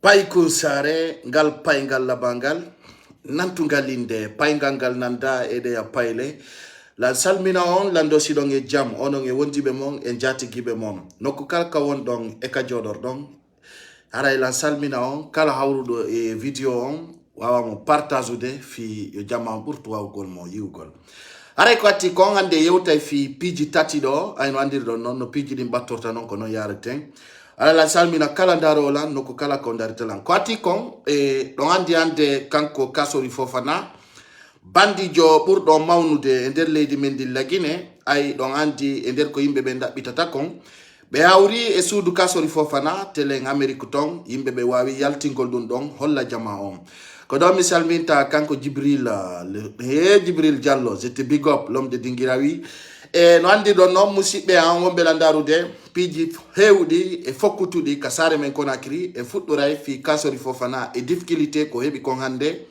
Paiku sare ngal paingal labangal nantungalinde paingangal nanda ede ya paile la salmina on lando sidong e jam onon e wondibe mon e jati gibe mon nokku kalka won don e ka jodor don haray la salmina on kala hawrudo e video on wawa mo partage de fi yo jama burtu wawgol mo yiwgol haray ko atti kon hande yewtay fi piji tati do ayno andirdo non no piji di battorta non ko non yareten ala la salmina kala ndaro lan noko kala ko ndaritelan ko ati kon don andi ande kanko Kassory Fofana bandi jo burdo mawnude e der leydi men di lagine ay don andi e der ko yimbe be ndabbitata kon be hawri e suudu Kassory Fofana tele en Amerique ton yimbe be wawi yaltingol dun don holla jama on ko do mi salminta kanko Jibril Jibril Diallo c'était big up l'homme de Dingirawi e no andi don non musibbe an wombe landarude piji hewdi e fokkutudi ka sare men Conakry e fudduray fi Kassory Fofana e difficulté ko hebi kon hande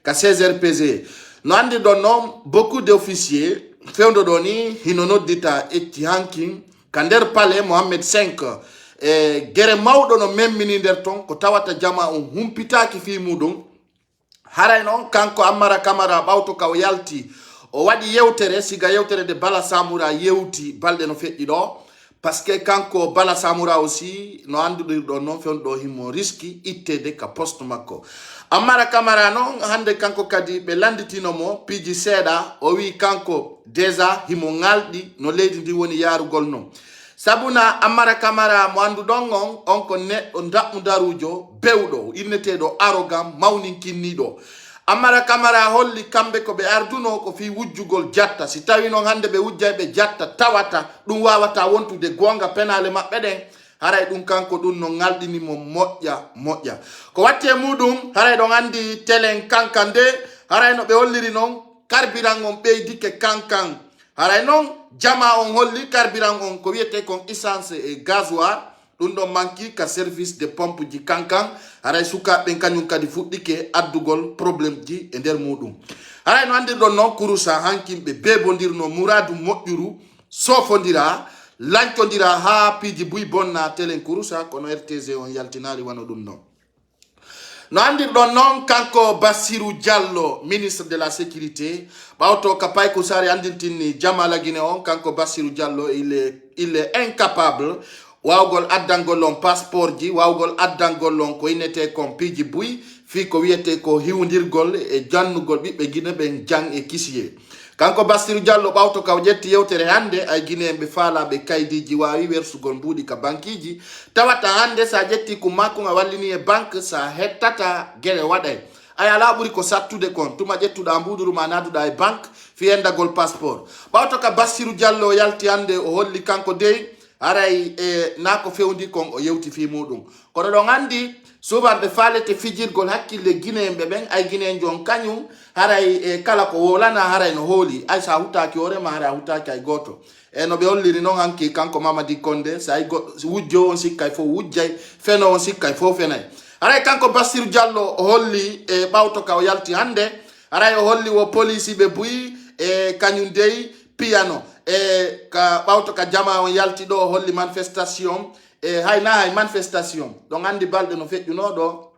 ka 16 RPG no andi don non beaucoup d'officiers fewndo do ni hinono dita etti hankin kander palais Mohammed 5 e gere mawdo no memmini der ton ko tawata jama on humpitaki fi mudum haray non kanko Amara Camara bawto ka o yalti o wadi yewtere siga yewtere de Bala Samoura yewti balde no feƴƴi do parce que kanko Bala Samoura aussi no andude do non fewndo himo riski ittede ka poste makko Amara Camara non hande kanko kadi be landitino mo piji seeda o wi kanko déjà himo ngaldi no leydi ndi woni yarugol non sabuna Amara Camara mo andu don on ko neddo ndammu darujo bewdo innetedo arrogant mawnin kinnido Amara Camara holli kambe ko be arduno ko fi wujjugol jatta si tawi non hande be wujjaybe jatta tawata dum wawata wontude gonga penale mabbe den haray dum kanko dum no ngaldini mo moƴƴa ko watte mudum haray don andi telen kankande haray no be holliri non carburant on beydike kankan haray non jama on holli carburant on ko wiete kon essence et gasoil dum do manki ka service de pompe ji kankan haray suka ben kanyum kadi fuddike addugol problème ji e der mudum haray no andi don non kurusa hankimbe bebondirno muradu moƴƴuru sofondira lancondira ha piji buy bonna telen kurusa kono RTZ on yaltinali wano dum non no andi don non kanko Bassirou Diallo ministre de la sécurité bawto ka Paiku sare andintini jama la Guinée on kanko Bassirou Diallo il est incapable wawgol addangol on passeport ji wawgol addangol on ko inete kon piji buy fi ko wiete ko hiwdirgol e jannugol bibbe Guinée ben jang e kisiye kanko Bassirou Diallo bawto ka jetti yewtere hande ay Guinéen faala be kaydiji wawi wersugol mbudi ka bankiji tawata hande sa jetti ko makko wallini e banque sa hettata gere waday ay ala buri ko sattude kon tuma jettuda mbuduru ma naduda e banque fi endagol passeport bawto ka Bassirou Diallo yalti hande o holli kanko dey aray nako fewndi kon o yewti fi mudum kono don andi subarde falete fijirgol hakkille Guinéen be ben ay Guinéen jon kanyum haray kala ko wolana haray no holi ay sa hutaki ore ma haray hutaki ay goto no be holliri non anki kanko Mamadi Condé sa ay wujjo on sikkay fo wujjay feno on sikkay fo fenay haray kanko Bassirou Diallo holli bawto ka o yalti hande haray o holli wo police be buyi kanyum dey piano ka bawto ka jama on yalti do holli manifestation hay manifestation donc andi balde no feƴƴuno do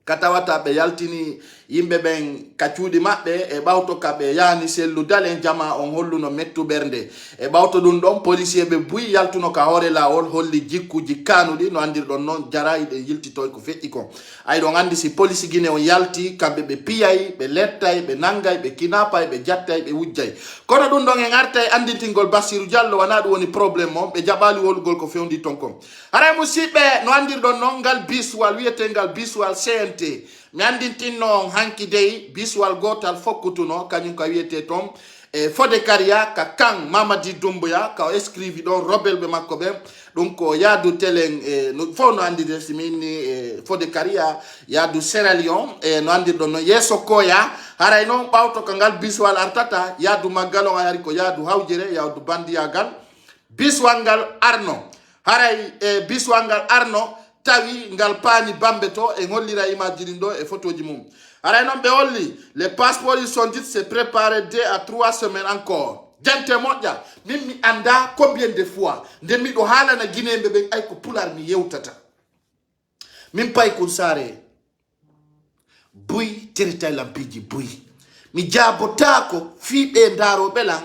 katawata be yaltini yimbe ben kacuudi mabbe e bawto ka be yani sellu dalen jama on holluno mettu bernde e bawto dun don policier be buy yaltuno ka hore lawol holli jikkuji kanudi no andir don non jaraide yiltitoy ko feƴƴi ko ay don andi si police Guinée on yalti kambe be piyay be lettay be nangay be kinapay be jattay be wujjay kono dun don en artay andintingol Bassirou Diallo wana do woni problème mo be jabali wolgol ko fewndi ton kom haray musibbe no andir don non gal biswal wietengal biswal CNT mi andintinno hanki dey biswal gotal fokkutuno kanyum ka wiete ton Fode Karia ka kan Mamadi Doumbouya ka escrivi don robel be makko be donc yaadu telen no fo no andi de simini Fode Karia yaadu Sierra Leone no andi don no yeso koya haray non bawto ka ngal biswal artata yaadu magalo ayari ko yaadu hawjere yaadu bandiyagal biswal ngal arno haray biswal ngal arno tawi ngal pani bambeto e hollira image do e photoji mum ara non be holli les passeports ils sont dit se préparer 2 à 3 semaines encore jante moƴƴa min mi anda combien de fois nde miɗo haalana Guinéen ɓe ɓen ay ko pular mi yewtata min pay kun sare buy terita lampiji buy mi jabotako fiɓe ndaro belan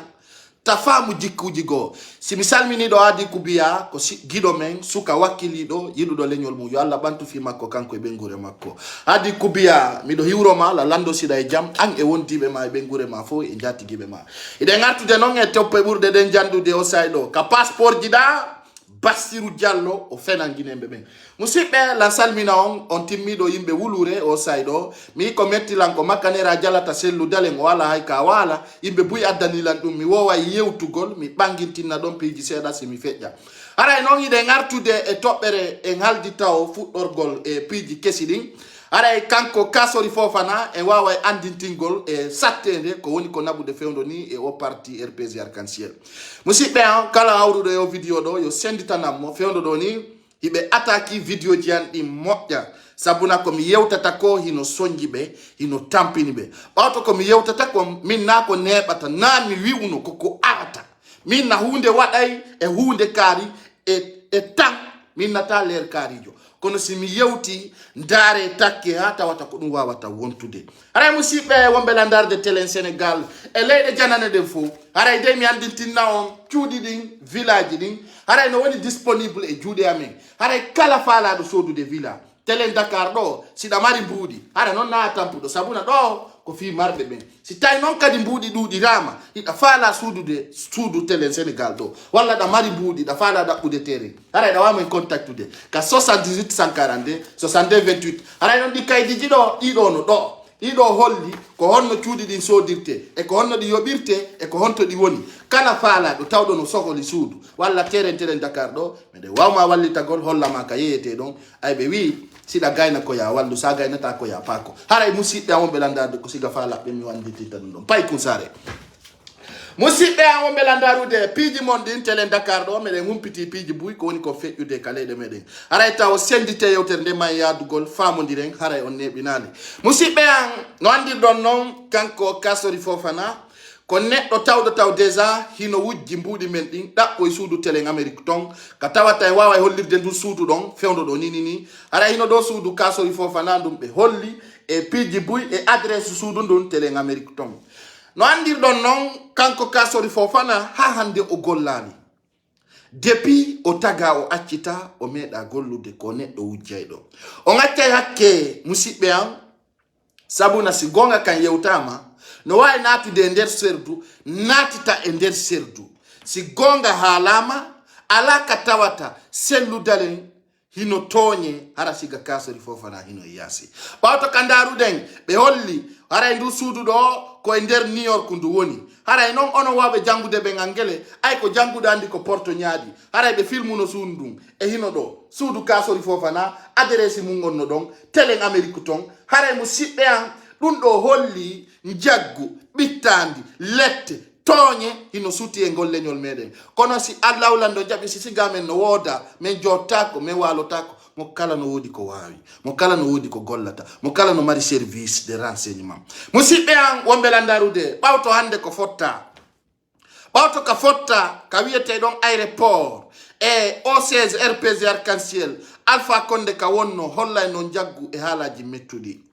ta famu jikkuji go si mi salmini do adi kubiya ko gido men suka wakkilido yidudo lenyol mu yo Allah bantu fi makko kanko e bengure makko adi kubiya mi do hiwro ma la lando sida e jam an e wontibe ma e bengure ma fo e jatigibe ma ide ngartude non e toppe burde den jandude o saydo ka passeport jida Bassirou Diallo o fenanginembe ben musidɓe la salmina on timmiɗo yimɓe wulure o sayɗo mi ko mettilanko makkanera jalata sellu dalen o wala hay ka wala yimɓe buy addanilan ɗum mi wowa yewtugol mi ɓangintinna ɗon piiji seeɗa simi feƴƴa aray noon yiɗe gartude e toɓɓere en haldita o fuɗɗorgol e piiji kesi ɗin aray kanko Kassory Fofana en wawa andintingol e sattede ko woni ko naɓude fewdo ni e o parti RPG Arc-en-Ciel musidɓe kala hawruɗo e o vidéo ɗo yo senditanammo fewdo ɗo ni hiɓe ataki vidéo ji an ɗi moƴƴa sabuna komi yewtata ko hino soñji ɓe hino tampini ɓe ɓawto komi yewtata ko min na ko neɓata na mi wiwno koko arata min na hunde waɗay e hunde kaari e tan min nata leer kaarijo kono si mi yewti ndaare takke ha tawata ko ɗum wawata wontude haray musidɓe wonɓe landarde télé Sénégal e leyɗe janane ɗen fof haray de mi andintinna on cuuɗi ɗin village ɗin haray no woni disponible e juuɗe amen haray kala faalaɗo sodude villa télé Dakar ɗo siɗa mari mbuuɗi haray noon na tampuɗo sabuna ɗo ko fi marɓe ɓen si tawi noon kadi mbuuɗi ɗuuɗirama hiɗa faala suudu télé Sénégal ɗo walla ɗa mari mbuuɗi ɗa faala ɗaɓɓude terrain haray ɗa wamen contactude ka 78 142 62 28 haray noon ɗi kaydiji ɗo ɗiɗo no ɗo ɗiɗo holli ko honno cuuɗi ɗin sodirte e ko honno ɗi yoɓirte e ko honto ɗi woni kala faalaɗo tawɗo no sohli suudu walla terrain Dakar ɗo miɗen wawma wallitagol hollama ka yeyete ɗon ay ɓe wi siɗa gayna ko ya wallu sa gaynata ko ya paako haray musidɓe am wonɓe landade ko siga faalaɓe mi wanditita ɗum ɗon pay kun sare musidɓe am wonɓe landarude piiji mon ɗin télé Dakar ɗo meɗen humpiti piiji buy ko woni ko feƴƴude ka leyɗe meɗen haray taw sendite yewtere nde ma yadugol famodiren haray on neɓinali musidɓe am no andirɗon noon kanko Kassory Fofana ko neɗɗo tawɗo taw déjà hino wujji mbuuɗi men ɗin ɗaɓɓo e suudu télé Amérique ton ka tawata en wawa hollirde ndu suudu ɗon fewdo ɗo ni ara hino ɗo suudu Kassory Fofana ɗum ɓe holli e piiji buy e adresse suudu ndun télé Amérique ton no andirɗon noon kanko Kassory Fofana ha hande o gollani depuis o taga o accita o meeɗa gollude ko neɗɗo wujjayɗo o gaccay hakke musidɓe am sabuna si gonga kan yewtama no wawi natude e nder serdu natita e nder serdu si gonga haalama ala ka tawata selludalen hino toñe hara siga Kassory Fofana hino yaasi ɓawto ka daruden ɓe holli haray ndu suudu ɗo ko e nder New York ndu woni haray noon onon wawɓe jangude ɓe ngangele ay ko jangude andi ko porto ñaadi haray ɓe filmuno suudu ndun e hino ɗo suudu Kassory Fofana adresse mum gonno ɗon télé Amérique ton haray mo siɓɓe an ɗum ɗo holli jaggu ɓittandi lette toñe hino suti e ngol leñol meɗen kono si Allah ulando jaɓi si siga men no wooda men jottako men walotako mo kala no wodi ko wawi mo kala no wodi ko gollata mo kala no mari service de renseignement musidɓe an wonɓe landarude ɓawto hande ko fotta ɓawto ka fotta ka wiyete ɗon aéroport e O16 RPG Arc-en-Ciel Alpha Condé ka wonno hollay no jaggu e haalaji mettuɗi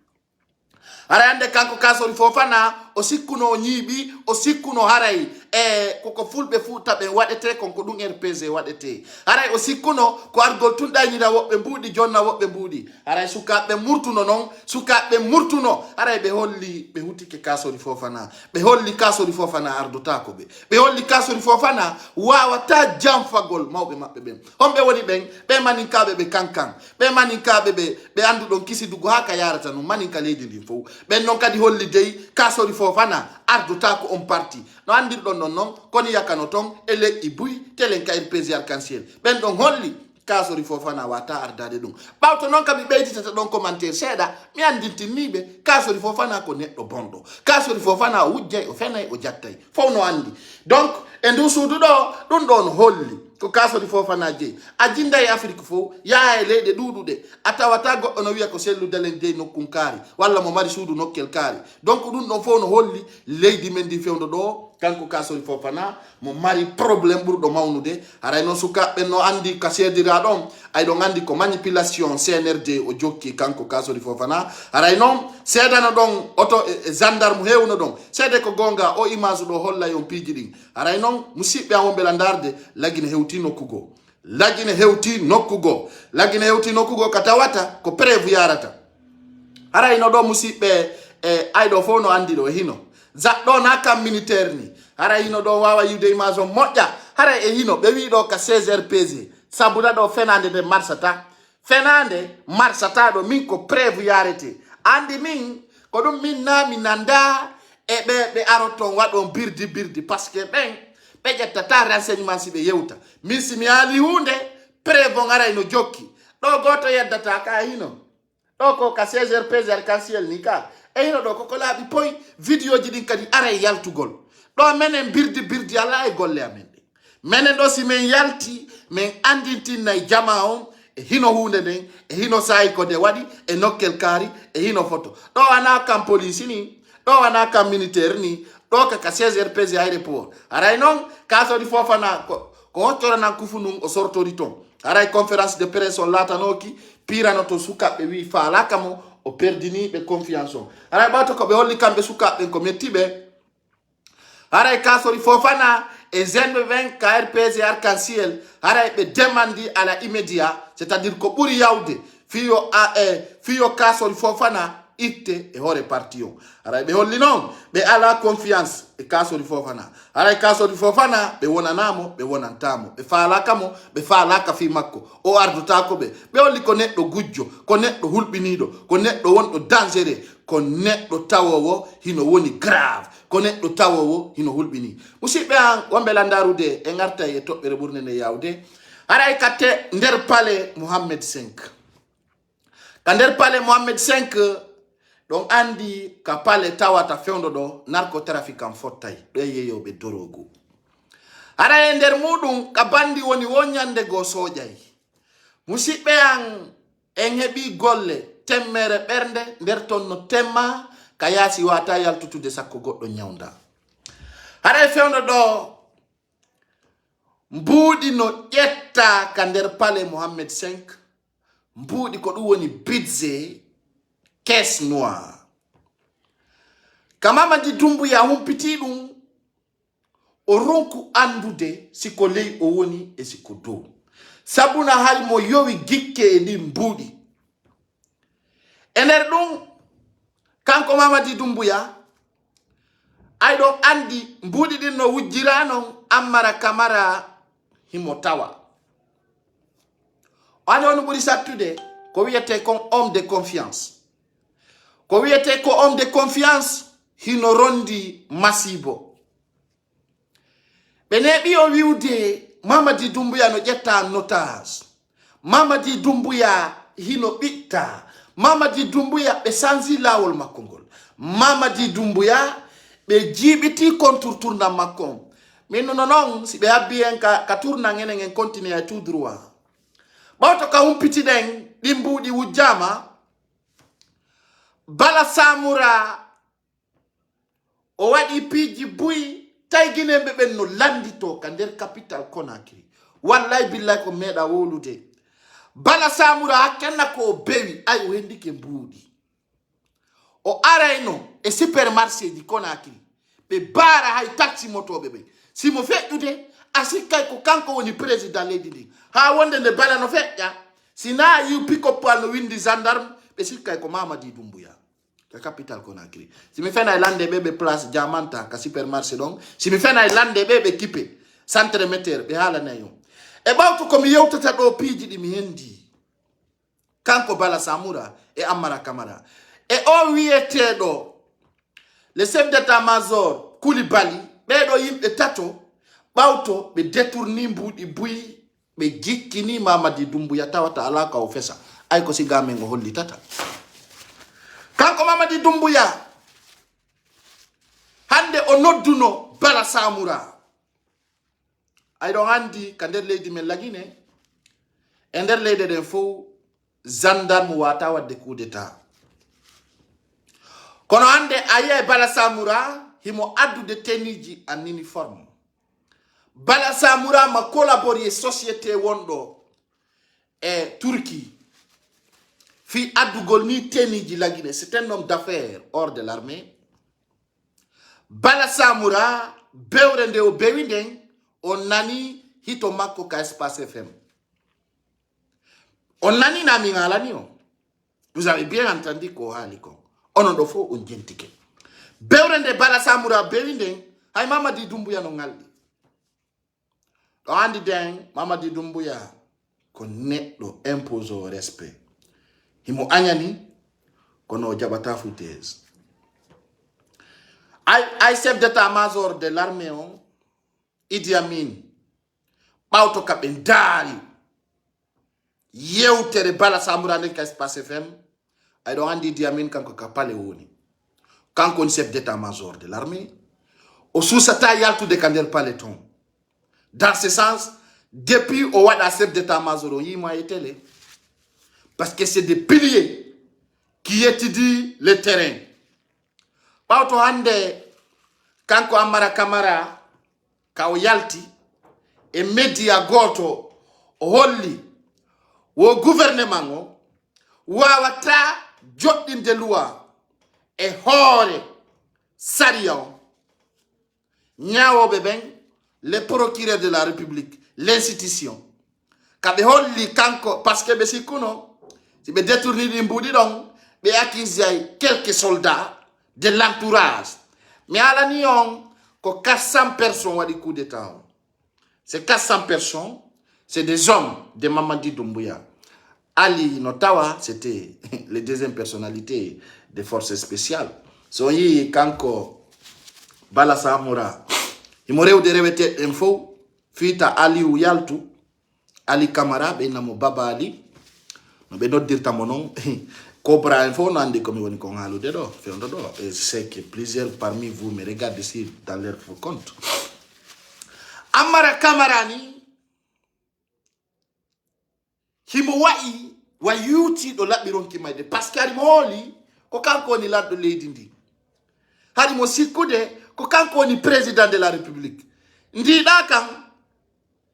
haray hande kanko Kassory Fofana o sikkuno o ñiiɓi o sikkuno haray e koko fulɓe fuuta ɓe waɗete konko ɗum RPG waɗete haray o sikkuno ko argol tunɗañira woɓɓe mbuuɗi jonna woɓɓe mbuuɗi haray sukaɓe murtuno noon sukaɓe murtuno haray ɓe holli ɓe hutike Kassory Fofana ɓe holli Kassory Fofana ardotako ɓe holli Kassory Fofana wawata janfagol mawɓe maɓɓe ɓen honɓe woni ɓen ɓe maninkaɓe ɓe kankan ɓe maninkaɓe ɓe anduɗon kisidugo ha ka yarata no maninka leydi ndin fof ɓen noon kadi holli dey Kassory Fofana ardotako on parti no andirɗon non noon kono yakano ton e leƴƴi buy télé ka RPG Arc-en-Ciel ɓen ɗon holli Kassory Fofana wata ardade ɗum ɓawto noon kam mi ɓeyditata ɗon commentaire seeɗa mi andintinniɓe Kassory Fofana ko neɗɗo bonɗo Kassory Fofana o wujjay o fenay o jattay fof no andi donc e ndu suudu ɗo ɗum ɗo no holli ko Kassory Fofana jeeyi a jinda e Afrique fof yaha e leyɗe ɗuɗuɗe a tawata goɗɗo no wiya ko selludalen dey nokkun kaari walla mo mari suudu nokkel kaari donc ɗum ɗon fof no holli leydi men ndi fewdo ɗo kanko Kassory Fofana mo mari problème ɓurɗo mawnude haray noon sukaɓe no andi ka seedira ɗon ay ɗon andi ko manipulation CNRD o jokki kanko Kassory Fofana haray noon seedano ɗon oto gendarme hewno ɗon seede ko gonga o image ɗo holla yon piiji ɗin haray noon musidɓe an wonɓe landarde lagine hewti nokkugo lagine hewti nokkugo ka tawata ko prévu yarata haray no ɗo musidɓe ayɗo fof no andi ɗo e hino zaɗɗo na kam militaire ni haray hino ɗo wawa yiwde image o moƴƴa haray e hino ɓe wi ɗo ka 16 rpg sabuda ɗo fenade nde marsata ɗo min ko prévu yarete andi min ko ɗum min na mi nanda e ɓe aroton waɗon birdi par ce que ɓen ɓe ƴettata renseignement si ɓe yewta min si mi haali hunde prévu aray no jokki ɗo goto yeddata ka hino ɗo ko ka 16 rpg arc-en-ciel ni ka e hino ɗo koko laaɓi poy vidéo ji ɗin kadi ara e yaltugol ɗo menen birdi ala e golle amen ɗe menen ɗo si min yalti min andintinnayi jama on e hino hunde nden e hino sayi ko de waɗi e nokkel kaari e hino photo ɗo wana kam police ni ɗo wana kam militaire ni ɗo ka 16 rpg aéroport haray noon Kassory Fofana ko hoccoranan kufu num o sortori toon haray conférence de presse on latanoki pirano to sukaɓe wi faalaka mo o perdini ɓe confiance o haray ɓawta ko ɓe holli kamɓe sukaɓe ko mettiɓe haray Kassory Fofana e zenɓe ɓen ka rpg arc-en-ciel haray ɓe demandi à la immédiat c'est à dire ko ɓuuri yawde fiyo Kassory Fofana itte e hoore parti o haray ɓe holli noon ɓe ala confiance e Kassory Fofana haray Kassory Fofana ɓe wonanamo ɓe wonantamo ɓe faalaka mo ɓe faalaka fi makko o ardotako ɓe holli ko neɗɗo gujjo ko neɗɗo hulɓiniɗo ko neɗɗo wonɗo dangereux ko neɗɗo tawowo hino woni grave ko neɗɗo tawowo hino hulɓini musidɓe an wonɓe landarude e gartay e toɓɓere ɓurde nde yawde haray katte nder palais Mohammed 5 ka nder palais Mohammed 5 ɗon andi ka pale tawata fewndo ɗo narcotrafiquant fottay ɗo yeyoɓe dorogu haray e nder muɗum ka bandi woni wonyande go soƴay musidɓe an en heɓi golle temmere ɓernde nder ton no temma ka yaasi wata yaltutude sakko goɗɗo ñawda haray fewndo ɗo mbuuɗi no ƴetta ka nder palais Mohammed 5 mbuuɗi ko ɗum woni budget caisse noire ka Mamadi Doumbouya humpiti ɗum o ronku andude siko ley o woni e siko dow sabuna hay mo yowi gikke e ɗin mbuuɗi e nder ɗum kanko Mamadi Doumbouya ayɗo andi mbuuɗi ɗin no wujjira non Ammara Camara himo tawa ande on ɓuri sattude ko wiyete kon homme de confiance ko wiyete ko homme de confiance hino rondi masibo ɓe neɓi o wiwde Mamadi Doumbouya no ƴetta notage Mamadi Doumbouya hino ɓitta Mamadi Doumbouya ɓe sanzi lawol makko ngol Mamadi Doumbouya ɓe jiɓiti contour tournant makko on min noon si ɓe habbi en ka tournant enen en continue à tout droit ɓawto ka humpitiɗen ɗi mbuuɗi wujjama Bala Samura o waɗi piiji buyi taygineɓe ɓen no landito ka nder capital Conakry wallay billahi ko meeɗa wolude Bala Samura hakkenna ko o bewi ay o hendike mbuuɗi o arayno e supermarché ji Conakry ɓe baara hay taxi motoɓe ɓe simo feƴƴude a sikkay ko kanko woni président leydi ndi ha wonde nde Bala no feƴƴa sina yiw pikopal no windi gendarme ɓe sikkay ko Mamadi Doumbouya ka capital Conakry simi fena e lande ɓe place Diamanta ka supermarché ɗon simi fena e lande ɓe kippe centre métaire ɓe haalanayi e ɓawto komi yewtata ɗo piiji ɗi mi hendi kanko Bala Samura e Ammara Camara e o wiyeteɗo le chef d'état major Coulibaly ɓeɗo yimɓe tato ɓawto ɓe détourni mbuuɗi buyi ɓe jikkini Mamadi Doumbouya tawata alaka o fesa ay ko sigamen o hollitata kanko Mamadi Doumbouya hande o nodduno Bala Samura ay ɗon andi ka nder leydi men lagine e nder leyde ɗen fof gendarme wata wadde coup d'état kono hande a yiya Bala Samura himo addu de teniji en uniforme Bala Samura ma collaboré société wondo e Turquie fi addugol ni teniji lagine c'est un homme d'affaires hors de l'armée Bala Samura bewrende o bewinden on nani hito makko ka Espace FM on nani na mi ngalani o vous avez bien entendu ko haliko onon do fo on jentike bewrende Bala Samura bewinden hay Mamadi Doumbouya no ngaldi do andi den Mamadi Doumbouya ko neddo impose au respect himo anyani kono jabata foutez ay chef d'état-major de l'armée on Idi Amin bawto kabe ndari yewtere Bala Samura nek Espace FM ay do andi Idi Amin kanko ka pale woni kanko on chef d'état-major de l'armée o sousata yaltu de kandel paleton dans ce sens depuis au wada chef d'état-major yi mo télé parce que c'est des piliers qui étudient le terrain bawto hande kanko Amara Kamara ka o yalti e media goto o holli wo gouvernement o wawata joddinde loi e hoore sariya o ñawoɓe ɓen les procureurs de la République l'institution kaɓe holli kanko parce que ɓe sikkuno si ɓe détourni ɗi mbuɗi ɗon ɓe accuse ay quelques soldats de l'entourage mais alani on ko 400 personnes waɗi coup d'état o ces 400 personnes c'est des hommes de Mamadi Doumbouya Ali Notawa c'était les deuxième personnalité des forces spéciales so yi kanko Bala Samura imo rewde rewete info fita Ali Yaltu Ali Kamara be namo Baba Ali no be noddirta mo non Cobra info no andi komi woni ko halude do fewndo do et je sais que plusieurs parmi vous me regardent ici dans leur compte Amara Kamara ni himo wa yuti do labiron ki mayde parce que ari moli ko kanko ni laddo leydi ndi hari mo sikkude ko kanko ni président de la république ndi da kan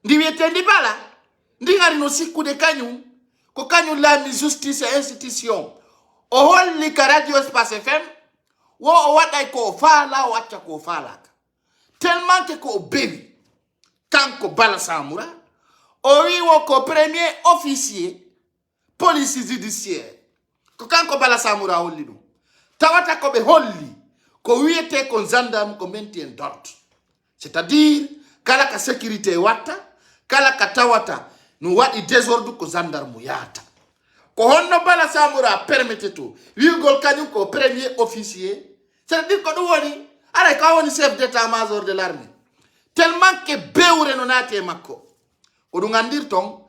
ndi wiete ndi bala ndi ngari no sikkude kanyum ko kanyum la mi justice et institution o holli ka radio Espace FM wo o waday ko faala o wacca ko faalaka tellement que ko bewi kanko Bala Samura o wi wo ko premier officier police judiciaire ko kanko Bala Samura holli dum tawata ko be holli ko wiete ko gendarme ko maintien d'ordre c'est-à-dire kala ka sécurité watta kala ka tawata no wadi désordre ko gendarme yata ko honno Bala Samura permette to wigol kanyum ko premier officier c'est-à-dire ko do woni ara ka woni chef d'état-major de l'armée tellement que bewre no nate makko ko do ngandir ton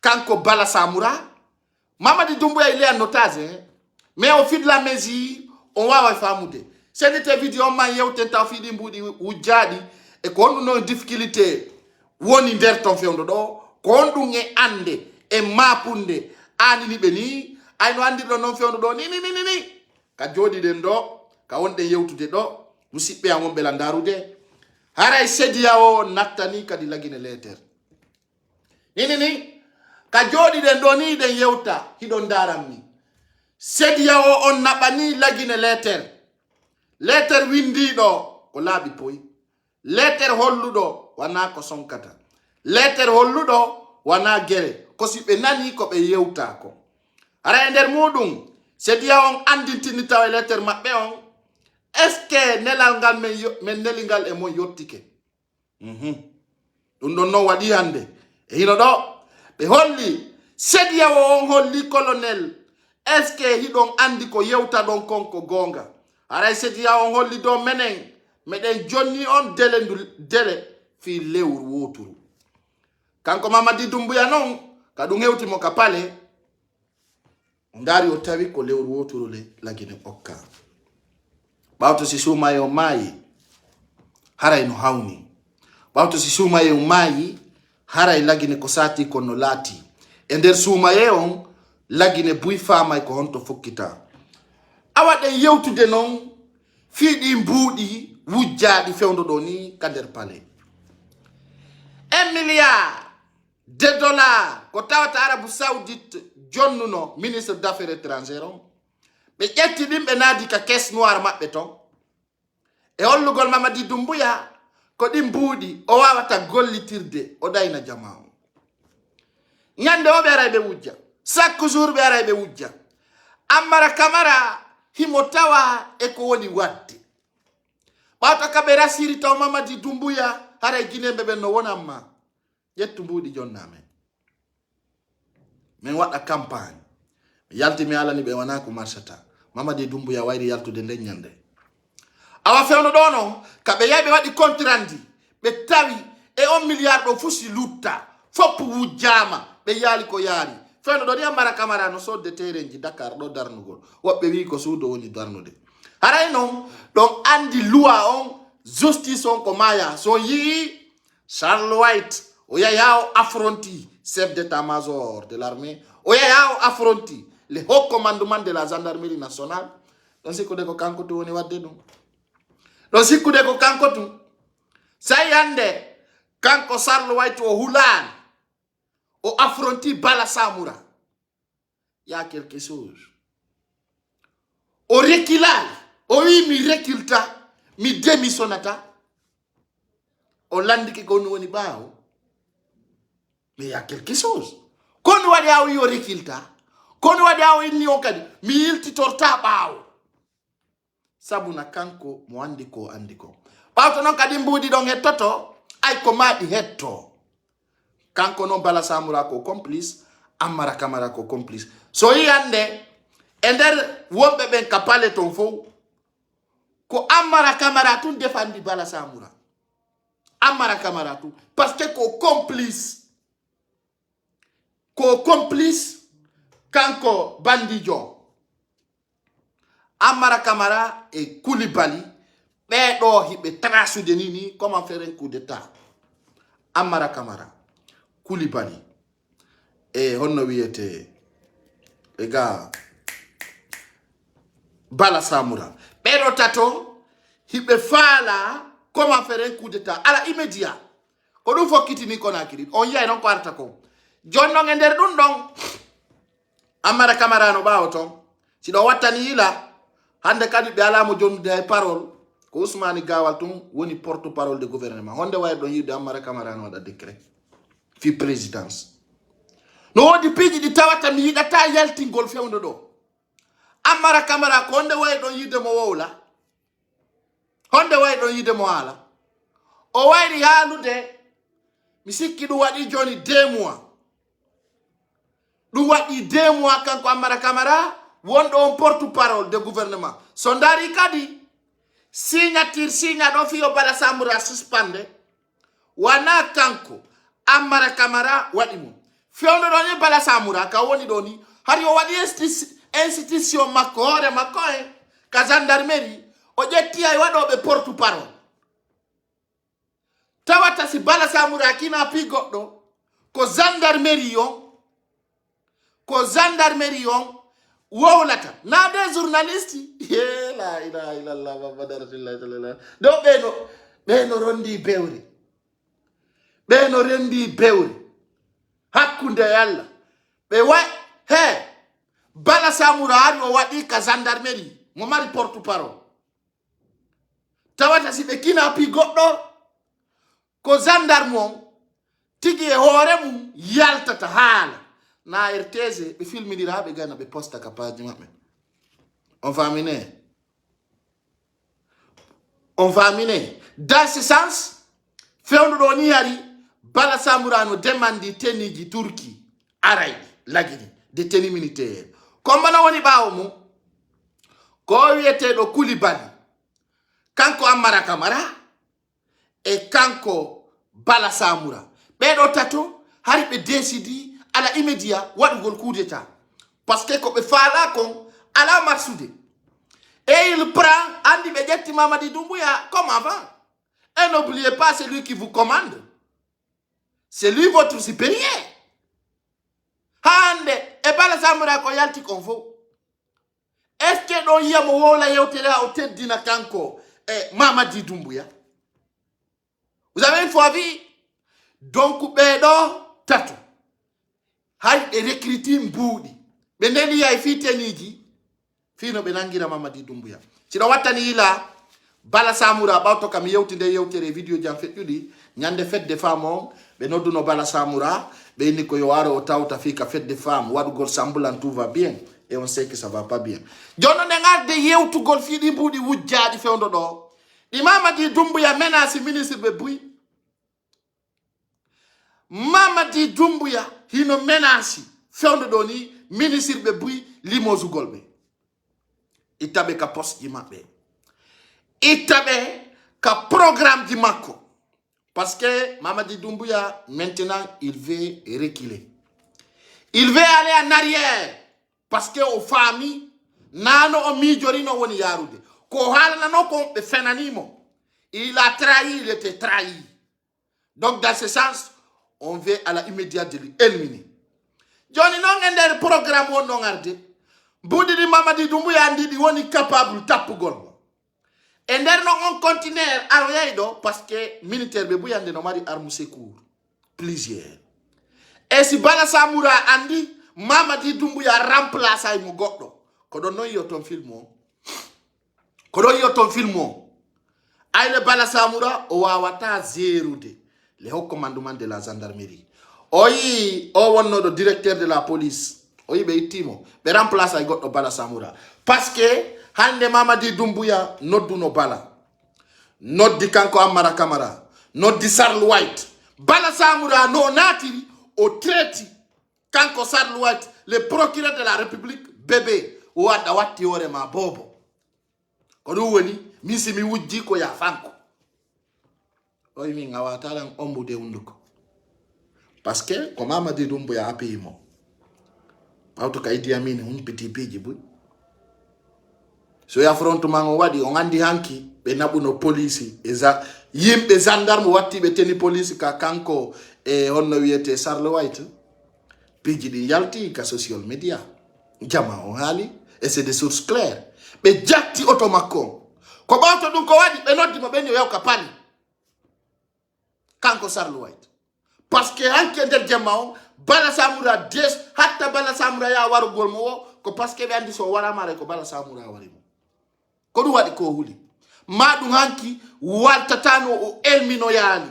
kanko Bala Samura Mamadi Doumbouya il est en otage mais au fil de la mesure on va famude cette vidéo ma yewte ta fi di mbudi wujadi e ko hondu no difficulté woni der ton fewndo do ko hondu nge ande e mapunde ani ni be ni ay no andi do non fewndo do ni ka jodi den do ka wonde yewtude do musibbe am wonbe la ndarude haray sediya o nattani kadi lagine letter ni ka jodi den do ni den yewta hidon daram ni sediya o on nabani lagine letter windi do ko laabi poy letter holludo wana ko sonkata letter holludo wana gere ko sibe nani ko be yewta ko ara nder mudum sediya on andintini taw letter mabbe on est-ce que nelal ngal men nelingal e mo yottike dum don no wadi hande e hino do be holli sediya on holli colonel est-ce que hidon andi ko yewta don konko gonga ara sediya on holli do meden jonni on dele fi lewru woturu kanko Mamadi Doumbouya non ka dum hewti mo ka pale ndari o tawi ko lewru woturu le lagine okka bawto si suma yo mayi haray no hawni bawto si suma yo mayi haray lagine ko sati ko no lati e nder suma on lagine buy fama ko honto fokkita awade yewtude non fiidi mbuudi wujja di fewndo do ni kander palais 1 milliard de dollars ko tawata Arabie Saoudite jonnuno ministre d'affaires étrangères be ƴetti ɗim ɓe naadi ka caisse noire maɓɓe ton e hollugol Mamadi Doumbouya ko ɗim buuɗi o wawata gollitirde o dayna jama o ñande o ɓe aray ɓe wujja chaque jour ɓe aray ɓe wujja Ammara Camara himo tawa e ko woni wadde ɓawta ka ɓe rasiri taw Mamadi Doumbouya haray guineɓe ɓen no wonanma ƴettu mbuuɗi jonnamen min waɗa campagne mi yalti mi alani ɓe wona ko marchata Mamadi Doumbouya wayri yaltude nden ñande awa fewno ɗo no ka ɓe yahi ɓe waɗi contrandi ɓe tawi e 1 milliard ɗo fusi lutta foppu wujjama ɓe yaali ko yaari fewno ɗo ni Ammara Camara no sodde terenji Dakar ɗo darnugol woɓɓe wi ko suudo woni darnude haray noon ɗon andi loi on justice on ko maya so yii Charles White o yahi ha o affronti chef d'état-major de l'armée o yahi ha o affronti le haut commandement de la gendarmerie nationale ɗon sikkude ko kanko tu woni wadde ɗum ɗon sikkude ko kanko tu sai hande kanko Charles White o hulani o affronti Bala Samura y a quelque chose o reculai o wi mi reculta mi démissionnata o landiki ko woni ɓaawo mais y a quelque chose kono waɗi a o yi o reculta kono waɗi a o inni o kadi mi yiltitorta ɓaawo sabuna kanko mo andi ko andi ko ɓawto noon kadi mbuudi ɗon hettoto ay ko maɗi hetto kanko noon Bala Samura ko complice Ammara Camara ko complice so yi hande e nder wonɓe ɓen ka pale ton fof ko Ammara Camara tun defandi Bala Samura Ammara Camara tun parce que ko complice kanko bandijo Ammara Camara e Koulibaly ɓeɗo hiɓe trasude ni comment faire un coup d'état Ammara Camara Koulibaly e honno wiyete ɓe ga Bala Samura ɓeɗo tato hiɓe faala comment faire un coup d'état ala immédiat ko ɗum fokkitini Conakry on yiyay noon ko arta ko jonnon e nder ɗum ɗon Ammara Camara no ɓaawo ton si ɗo wattani yila hande kadi ɓe alamo jonnude hay parole ko Ousmane Gawal tun woni porte parole de gouvernement honde wayri ɗon yiide Ammara Camara no waɗa décret fi présidence no wodi piiji ɗi tawata mi yiɗata yaltingol fewndo ɗo Ammara Camara ko honde wayri ɗon yiide mo wowla honde wayri ɗon yiide mo haala o wayri haalude mi sikki ɗum waɗi joni 2 mois ɗum waɗi 2 mois kanko Ammara Camara wonɗo on porte parole de gouvernement so dari kadi signature signa ɗon fiyo Bala Samura suspende wana kanko Ammara Camara waɗi mum fewndo ɗon e Bala Samura ka woni ɗo ni hari o waɗi institution makko hoore makko e ka gendarmerie o ƴetti ay waɗoɓe porte parole tawata si Bala Samura kina pi goɗɗo ko gendarmerie on wowlata na des journalistes la ilaha illallah Muhammad rasulullah sallallahu do ɓeno rondi bewre ɓeno rendi bewre hakkunde yalla ɓe way he Bala Samura hari o waɗi ka gendarmerie mo mari porte parole tawata si ɓe kina pi goɗɗo ko gendarme on tigi e hoore mum yaltata haala na RTS ɓe filmidira ha ɓe gana ɓe posta ka page maɓɓe on famine dans ce sens fewndo ɗo ni hari Bala Samura no demandi teniji Turki aray lagini de tenue militaire kombana woni ɓaawo mum ko wiyeteɗo Koulibaly kanko Ammara Camara e kanko Bala Samura ɓeɗo tato hari ɓe décidi ala immédiat waɗugol coup d'état parce que ko ɓe faala kon ala marsude et il prend andi ɓe ƴetti Mamadi Doumbouya comme avant et n'oubliez pas c'est lui qui vous commande c'est lui votre supérieur hande e Bala Samura ko yalti kon fo est ce que ɗon yiyamo wowla yewtere ha o teddina kanko Mamadi Doumbouya. Vous avez une fois vu? Donc, Bedo, Tatou. Hay e recruter Mboudi. Beneni ya ifite niji. Fino benangira Mamadi Doumbouya. Sino watani ila, Bala Samura, bauto kami yewtinde yewtere video jam fet yudi, nyande fête de femmes, benodu no Bala Samura, beni ko yoaro otauta fika fête de femmes, wadu gol sambulan tout va bien, et on sait que ça va pas bien. Jono nenga de yewtu gol fidi Mboudi wujjadi fewndo do. Di Mamadi Doumbouya menace ministre Bebui. Mamadi Doumbouya hino menace fewndo do ni ministre Bebui limozu golbe. Itabe ka poste jimabe. Itabe ka programme di Mako. Parce que Mamadi Doumbouya, maintenant, il veut reculer. Il veut aller en arrière. Parce que aux familles, nano o mijorino woni yarude. Ko halana no ko be fenanimo. Il a trahi, il était trahi. Donc dans ce sens, on veut à la immédiate de lui éliminer. Johnny non ngender programme on non arde. Boudi di Mamadi Doumbouya ndi di woni capable tapu gol. Et on continue à regarder parce que militaire Bebouya ande no mari arme secours plusieurs. Et si Bala Samura andi Mamadi Doumbouya remplace ay mu goddo ko don no yoton filmo. Ko do yoton filmo. Ay le Bala Samura o wawata zerude le haut commandement de la gendarmerie. Oyi o wonno do directeur de la police. Oyi be itimo be remplace ay goddo Bala Samura parce que hande Mamadi Doumbouya noddu no Bala noddi kanko Amara Camara noddi Sarl White Bala Samura no natiri o traiti kanko Sarl White le procureur de la République bébé o wada watti hore ma bobo ko do woni misi mi wujji ko ya fanko o mi ngawata lan ombude hunduko parce que ko Mamadi Doumbouya apimo auto ka Idi Amin hun petit piji bu so ya affrontement on wadi on andi hanki be nabuno police eza yimbe gendarme watti be teni police ka kanko honno wiete Sarl White piji di yalti ka social media jama on hali et c'est des sources claires be jatti automako ko bawto dum ko wadi be noddi mo be nyo ka pani kanko Sarl White parce que hanki der jama on Bala Samura des hatta Bala Samura ya waru gol mo ko parce que be andi so wara mare ko Bala Samura wari mo ko du wadi ko huli madu hanki waltatano o elmino yali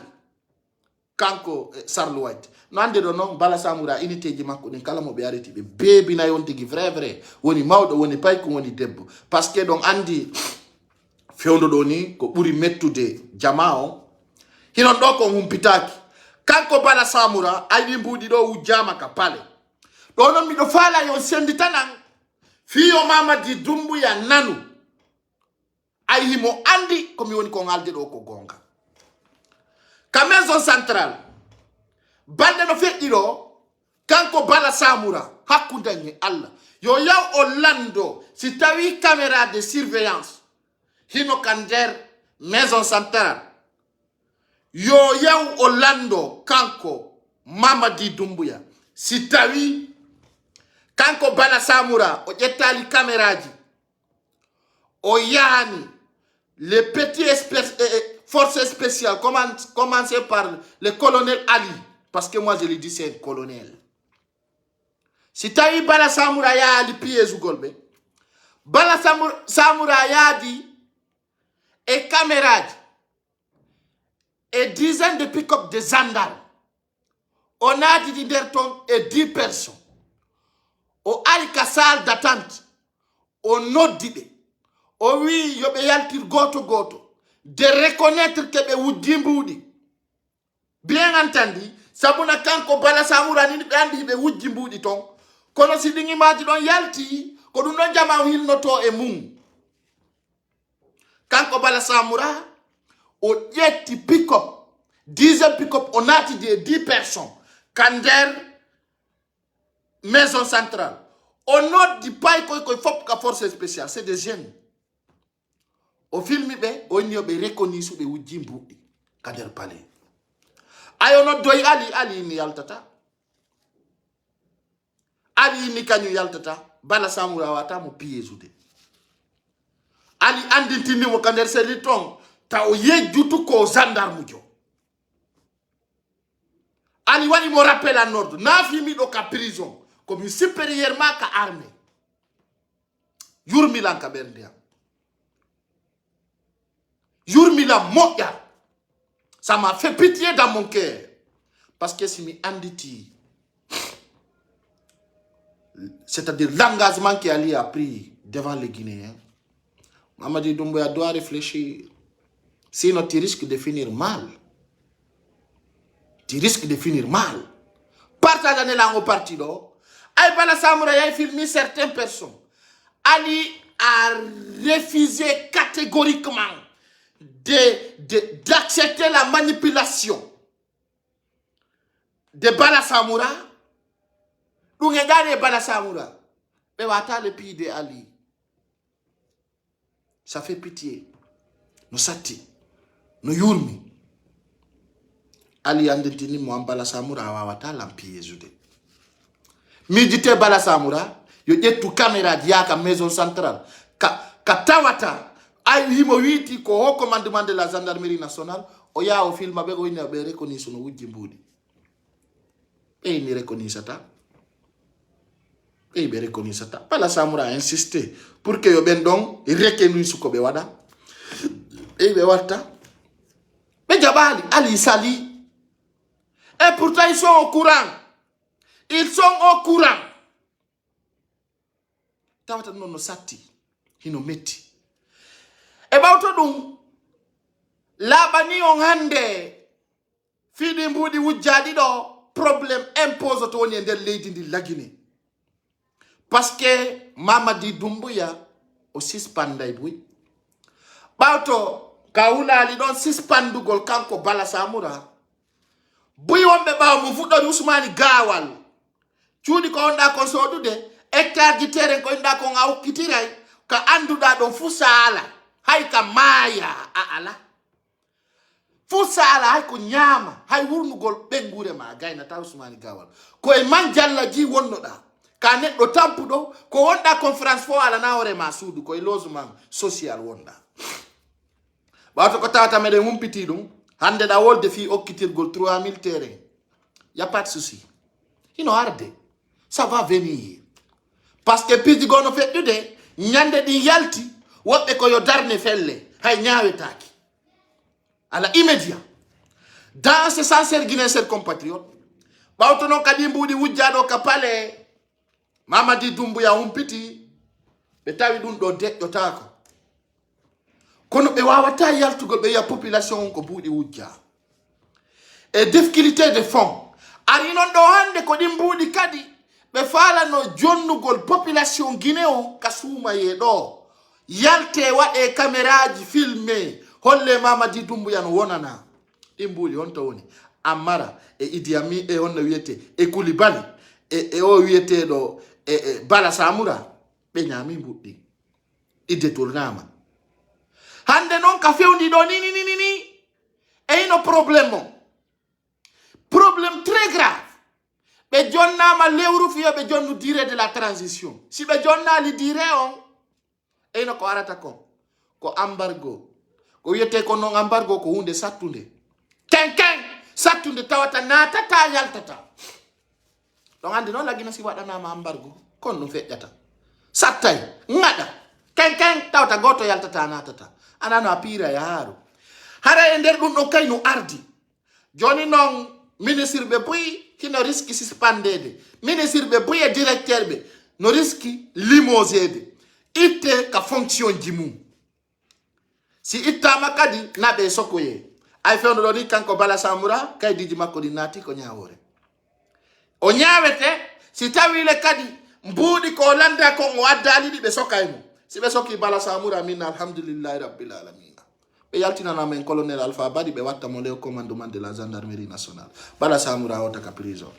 kanko Sarl White no ande do non Bala Samura unité ji makko din kala mo be areti be bebi na yon tigi vrai woni mawdo woni payko woni debbo parce que donc andi fewndo do ni ko buri mettude jamao hinon do ko humpitaki kanko Bala Samura aydi mbudi do wujama ka pale do non mi do fala yo senditanan fiyo Mamadi Doumbouya nanu ay himo andi komi woni ko ngalde do ko gonga ka maison centrale balde no feddiro kanko Bala Samura hakkudanye Allah yo yaw Orlando si tawi caméra de surveillance hino kander maison centrale yo yaw Orlando kanko Mamadi Doumbouya si tawi kanko Bala Samura o jettali caméraji o yani les petits forces spéciales, commencez par le colonel Ali, parce que moi je lui dis c'est un colonel. Si tu as eu Bala Samura ya Ali pieds ou golbe, Bala Samura ya dit, et camarades, et dizaines de pick-up de gendarmes, on a dit d'Inderton et 10 personnes, au Alika salle d'attente, au Nodide. Oh oui, yobe yaltir goto de reconnaître que be wudimboudi. Bien entendu, sabuna kanko Bala Samura ni andi be wudimboudi ton. Kono si dingi mati don yalti, ko dun don jama hil noto e mum. Kanko Bala Samura o yetti pick-up, 10 pick-up on a dit 10 personnes. Kander maison centrale. On note di pay ko fop ka force spéciale, c'est des jeunes. Au film on y a reconnu sous les wujimbu kader palais. Ayono doy ali ni yaltata. Ali ni kanyu yaltata. Bala Samura wata mu piye zude. ali andintini mo kander seliton taw yejjutu ko gendarme jo ali wani mo rappel en ordre na fimi do ka prison comme supérieurement ka armée yurmi lan ka berdia yurmi la moya ça m'a fait pitié dans mon cœur parce que si mi anditi c'est-à-dire l'engagement qu'Ali a pris devant les Guinéens, Mamadi Doumbouya doit réfléchir. Sinon, tu risques de finir mal. Tu risques de finir mal. Partage dans langue au parti là. Aïbala Samoura a filmé certaines personnes. Ali a refusé catégoriquement d'accepter la manipulation de Bala Samoura. Nous regardons Bala Samoura. Mais voilà le pays de Ali. Ça fait pitié. Nous sati. Nous yurmi. Ali andentini mo Bala Samoura wawata lampiye jude. Midite Bala Samoura. Yo yetu caméra diaka maison centrale. Ka tawata. Ay himo witi ko ho commandement de la gendarmerie nationale. Oya o film abego ina be reconnaissance no wujimbudi. Et ni reconnaissata. Et bien reconnaissant. Bala Samoura a insisté pour que yo ben donc reconnu suko be wada. Et be wata. Mais Jabali Ali Sali. Et pourtant ils sont au courant. Ils sont au courant. Tawata no sati. Hino meti. E bauto dum. La bani on hande. Fidi mbudi wujadi do. Problème impose to woni der leydi ndi lagine. Parce que Mamadi Doumbouya o suspenday buy. Bauto kaula ali don suspendu gol kanko Bala Samoura. Buy wombe baw mu fuddo Ousmane Gawal. Cuudi ko onda ko sodude hectare di terrain ko nda ko ngaw kitiray ka anduda don fusala hay ka maya ala. Fusala hay ko nyama hay wurnugol bengure ma gayna ta Ousmane Gawal. Ko e man jalla ji wonnoda. Ka neɗɗo tampuɗo ko wonɗa conférence fo ala na hoore ma suudu koye logement social wonɗa ɓawto ko tawata meɗen humpiti ɗum hande ɗa wolde fi okkitirgol 3000 terrain y a pas de souci hino arde ça va venir parce que piiji gono feƴƴude ñande ɗin yalti woɓɓe ko yo darne felle hay ñawetaki ala immédiat dans ce sens guinéen compatriote ɓawto noon kadi mbuɗi wujjaɗo ka pale Mamadi Doumbouya humpiti be tawi dun do deƴƴotako kono be wawata yaltugol be ya population ko buudi wujja et difficulté de fonds ari non do hande ko dim buudi kadi be falano jonnugol population guinéo kasuma ye do yalte wade caméraji filmé holle Mamadi Doumbouya no wonana dim buudi on to woni Amara e Idi Amin e on wiete e Koulibaly e o wiete do Bala Samoura be nyami buddi ide tournama hande non ka fewndi do ni e no problème très grave be jonnama lewru fiyo be jonnu durée de la transition si be jonnali durée on e no ko arata ko embargo ko wiete ko non embargo ko hunde sattunde ken sattunde tawata natata yaltata donc andi non lagina si waɗanama embargo kon no feƴƴata sattay ngaɗa ken tawta goto yaltata natata anano a piira ya haaru hara e nder ɗum ɗon kayno ardi joni noon ministre ɓe boyi hino riski suspendede ministre ɓe boyi e directeur ɓe no riski limogede itte ka fonction ji mum si ittama kadi naɓe sokoye ay fewno ɗo ni kanko Bala Samoura kaydiji makko ɗi naati ko ñawore o ñawete si tawile kadi mbuudi ko landa ko o addali ɗi ɓe sokaymo si ɓe soki Bala Samoura min alhamdulillahi rabbil alamin ɓe yaltinana men colonel Alpha Badi ɓe watta mo le commandement de la gendarmerie nationale Bala Samoura o taka prison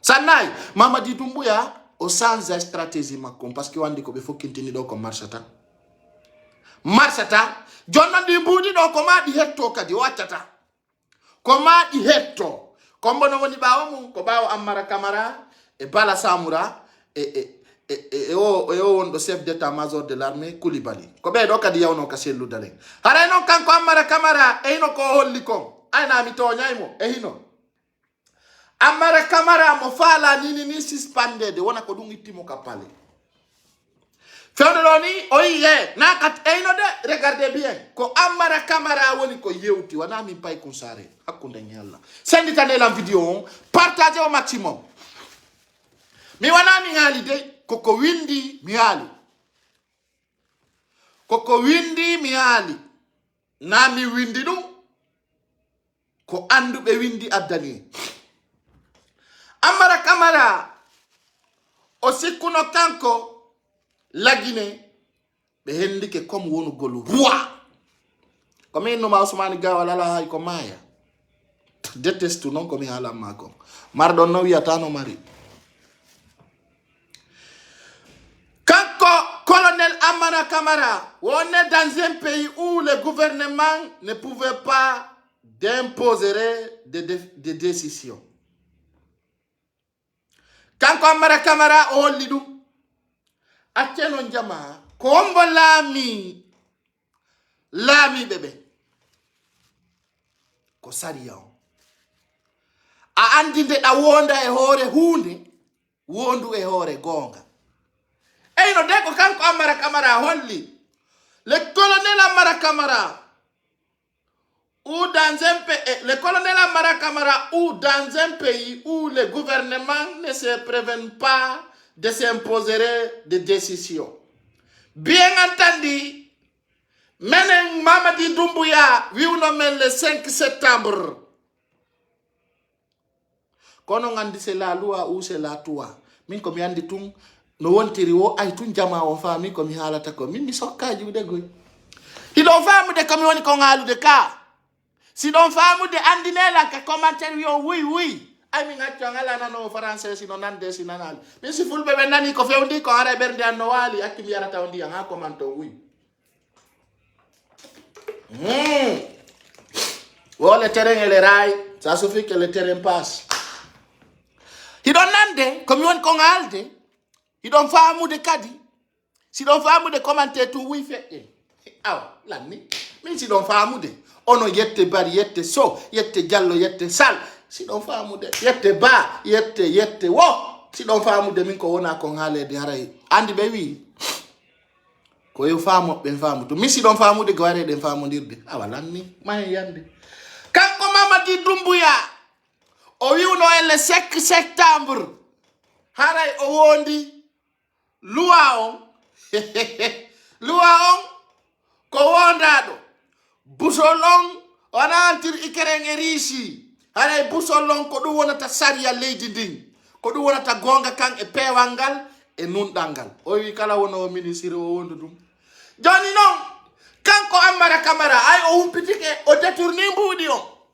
sannayi Mamadi Doumbouya o change stratégie makko parce que wandi ko ɓe fokkintini ɗo ko marchata jonnon ɗi mbuudi ɗo ko ma ɗi hetto kadi o waccata ko ma ɗi hetto kombo no woni ɓawo mum ko ɓawo Ammara Camara e Bala Samoura e on chef d'état-major de l'armée Koulibaly ko be do kadi yawno ka sellu dalen haray non kanko Amara Camara e hino ko holli kon ayna mi to nyaymo e hino Amara Camara mo fala ni suspended wona ko dum ittimo ka pale fewdoni o yiye nakat e hino de regardez bien ko Amara Camara woni ko yewti wana mi pay kun sare hakkunde nyalla senditane la vidéo partagez au maximum mi wana mi ngali de koko windi miali koko windi miali na mi windi dum ko andu be windi addani Amara Camara o sikkuno kanko lagine be hendike comme wonu golu roi comme no ma Ousmane Gawal ala hay ko maya déteste non comme hala mako mardo no wiata no mari Colonel Amara Camara, on est dans un pays où le gouvernement ne pouvait pas d'imposer des décisions. Quand Amara Camara o lidu, ateno jama, kombo lami bebe, ko sariya. A andinde da wonda e hore hunde, wondu e hore gonga. Et il dit que quand Amara Camara holli, le colonel Amara Camara ou dans un pays, le colonel Amara Camara ou dans un pays où le gouvernement ne se prévient pas de s'imposer des décisions. Bien entendu, Menen Mamadi Doumbouya, oui ou non, le 5 septembre. Quand on dit c'est la loi ou c'est la toi, min comme yandi tung. No wontiri wo ay tun jama o fami ko mi halata ko min mi sokkaji wude goy hidon famu de komi woni ko ngalu de ka si don famu de andinela ka commentaire yo oui ay mi ngaccio ngala nano français sino nande si nanal mi si fulbe be nani ko fewndi ko ara berde anno wali akki mi yarata on dia ha commento oui le terrain et les rails ça suffit que le terrain passe hidon nande komi woni ko ngalde il don't famu de kadi. Si don't famu de commenter tout oui fait. Ah, l'année. Mais si don't famu de ono yette bari yette so, yette jallo yette sal. Si don't famu de yette ba, yette wo. Si don't famu de min ko wona ko ngale de haray. Andi be wi. Ko yo famu ben famu to. Mi si don't famu de gware de famu dirde. Ah wala ni, ma yande. Kanko Mamadi Doumbouya. O wi no le 5 septembre. Haray o wondi Luaon, ko wondado busolong wana antir ikerenge rishi hare busolong ko du wonata sariya leydi din ko du wonata gonga kan e pewangal e nundangal o wi kala wono ministre o wondu dum joni non kanko Amara Camara ay o humpitike o détourni mbudi o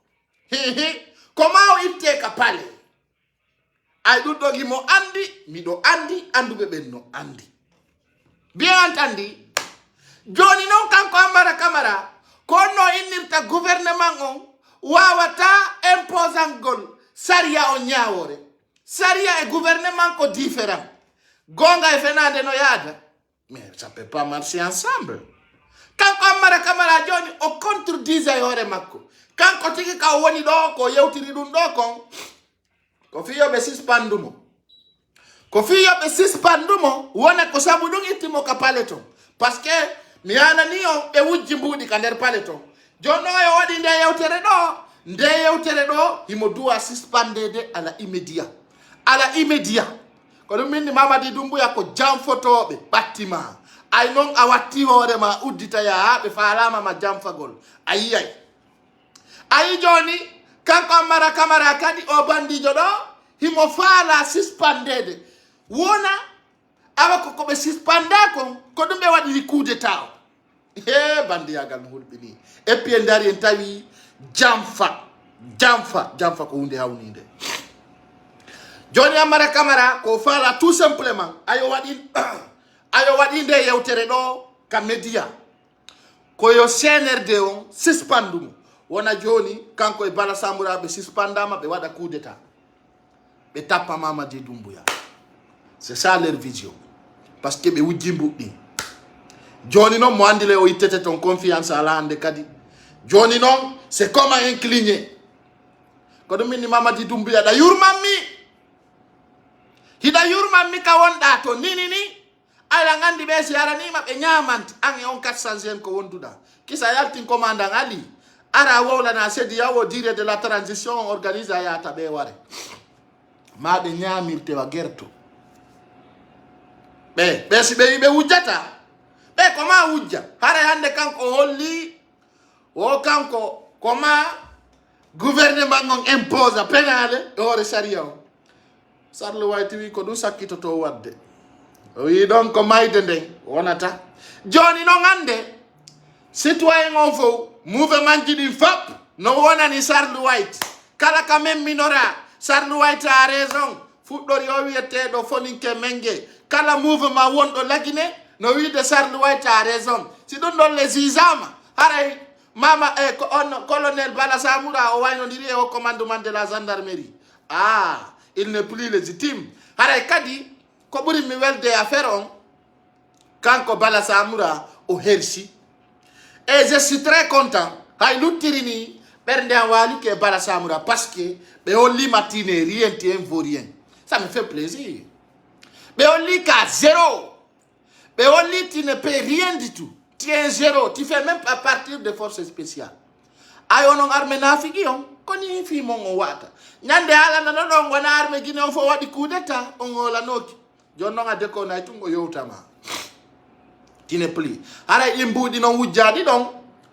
koma o itte ka pale ay du dogi mo andi mi do andi andube ben no andi bien entendu joni non kanko Amara Camara kono inirta gouvernement on wawata imposangol saria o nyawore saria e gouvernement ko différent gonga e fenade no yada mais ça peut pas marcher ensemble kanko Amara Camara joni o contredise yore makko kanko tigi ka woni do ko yewtiri dum do kon ko fiyo be sispandumo wona ko sabu dum ittimo ka paleton parce que mi ana niyo e wujji mbudi ka der paleton jonno e wadi nde yewtere do himo duwa suspendede ala immédiat ko dum minni Mamadi Doumbouya ko jam fotobe battima ay non a watti hore ma uddita ya be falama ma jam fagol ayi joni kanko Amara Camara kadi o bandijo do himo fala suspendede wona awa ko be suspenda ko dum be wadi coup d'état bandiyagal hulbini e puis ndari en tawi jamfa ko hunde hawninde joni Amara Camara ko fala tout simplement ayo wadi nde yewtere do ka media ko yo CNRD on suspendum wona joni kanko e Bala Samura be suspendama be wada coup d'état be tappa Mamadi Doumbouya c'est ça leur vision parce que be wujimbuɗɗi joni non mo andi le o ittete ton confiance ala hande kadi joni non c'est comme à incliner ko ɗum minni Mamadi Doumbouya ɗa yurmanmi hiɗa yurmanmi ka wonɗa to nini ni ala gandi ɓe si aranima ɓe ñamanti an e on 400e ko wonduɗa kisa yaltin commandant Ali ara wowlana sedi yawo dire de la transition organise a yata ɓe ware maɓe ñamirtewa gerto ɓe si ɓe yiɓe wujjata ɓe koma wujja hara hande kanko holli o kanko koma gouvernement on impose penale e hoore saria o sarlo wayti wi ko ɗum sakkitoto wadde o wi ɗon ko mayde nden wonata joni noon hande citoyen on fof mouvement ji ɗin fop no wonani Sarlu White kala ka men minora Sarlu White a raison fuɗɗori o wiyeteɗo foninke menge kala mouvement wonɗo lagine no wiide Sarlu White a raison si ɗum ɗon le jisama haray mama on colonel Bala Samoura o waynodiri e au commandement de la gendarmerie il n'est plus légitime haray kadi ko ɓuri mi welde affaire on kanko Bala Samoura o hersi et je suis très content hay luttiri ni ɓernde an wali ke Bala Samoura parce que ɓe holli matine rien tien vaut rien ça me fait plaisir ɓe holli ka zéro ɓe holli tu ne paies rien du tout tu es zéro tu fais même pas partir des forces spéciales ay onon armée nafiki on koni fi mon o wata ñande halana no ɗon gona armée guine on fo waɗi coup d'état on holanoki joni noon a deko nay tungo yowtama tine pli haray ɗin mbuuɗi noon wujjaɗi ɗon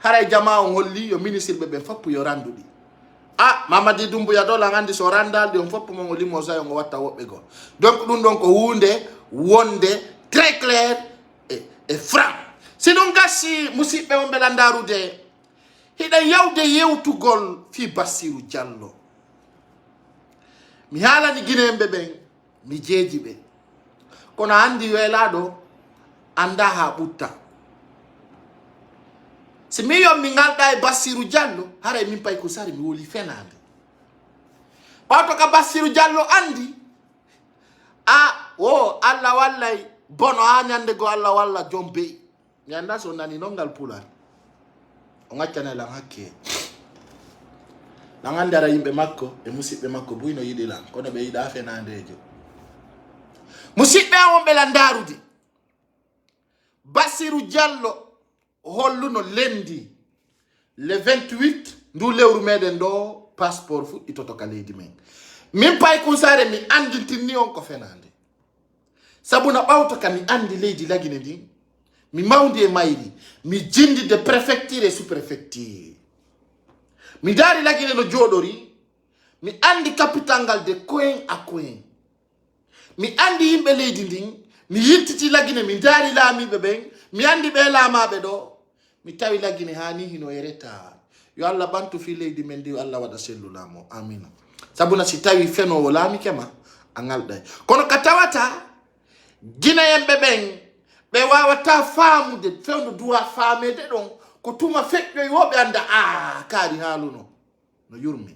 haray jama on holli yo ministre ɓe ɓen foppu yo randuɗi Mamadi Doumbouya ɗo lan andi so randalɗi on foppu mon o limosa on o watta woɓɓe goo donc ɗum ɗon ko hunde wonde très clair et franc si ɗum gassi musidɓe on ɓela darude hiɗen yawde yewtugol fi Bassirou Diallo mi haalani guineɓe ɓen mi jeeji ɓe kono andi weelaɗo anda ha ɓutta si mi yon mi ngalɗa e Bassirou Diallo haray min pay ko sari mi woli fenade ɓawto ka Bassirou Diallo andi Allah wallay bono ha ñande go Allah walla joom beyi mi anda so nani noon ngal pular o ŋaccane lan hakke lan andara yimɓe makko e musidɓe makko buyno yiɗi lan kono ɓe yiɗa fenadejo musidɓe on ɓe lan darude Bassirou Diallo holluno lendi le 28 ndu lewru meɗen ɗo passeport fuɗɗitoto ka leydi men min pay kunsare mi andintinni on ko fenade sabu no ɓawto ka mi andi leydi lagine ndin mi mawdi e mayri mi jindi de préfecture et sous préfecture mi daari lagine no jooɗori mi andi capital ngal de coin à coin mi andi yimɓe leydi ndin mi yiltiti lagine mi daari laamiɓe ɓen mi andi ɓe laamaɓe ɗo mi tawi lagine hani hino yereta yo Allah bantu fi leydi men ndi yo Allah waɗa sellu laamo amina sabuna si tawi fenowo laamike ma a ngalɗay kono ka tawata guinéen ɓen ɓe wawata faamude fewno duwa faamede ɗon ko tuma feƴƴoy woɓe anda kaari haaluno no yurmi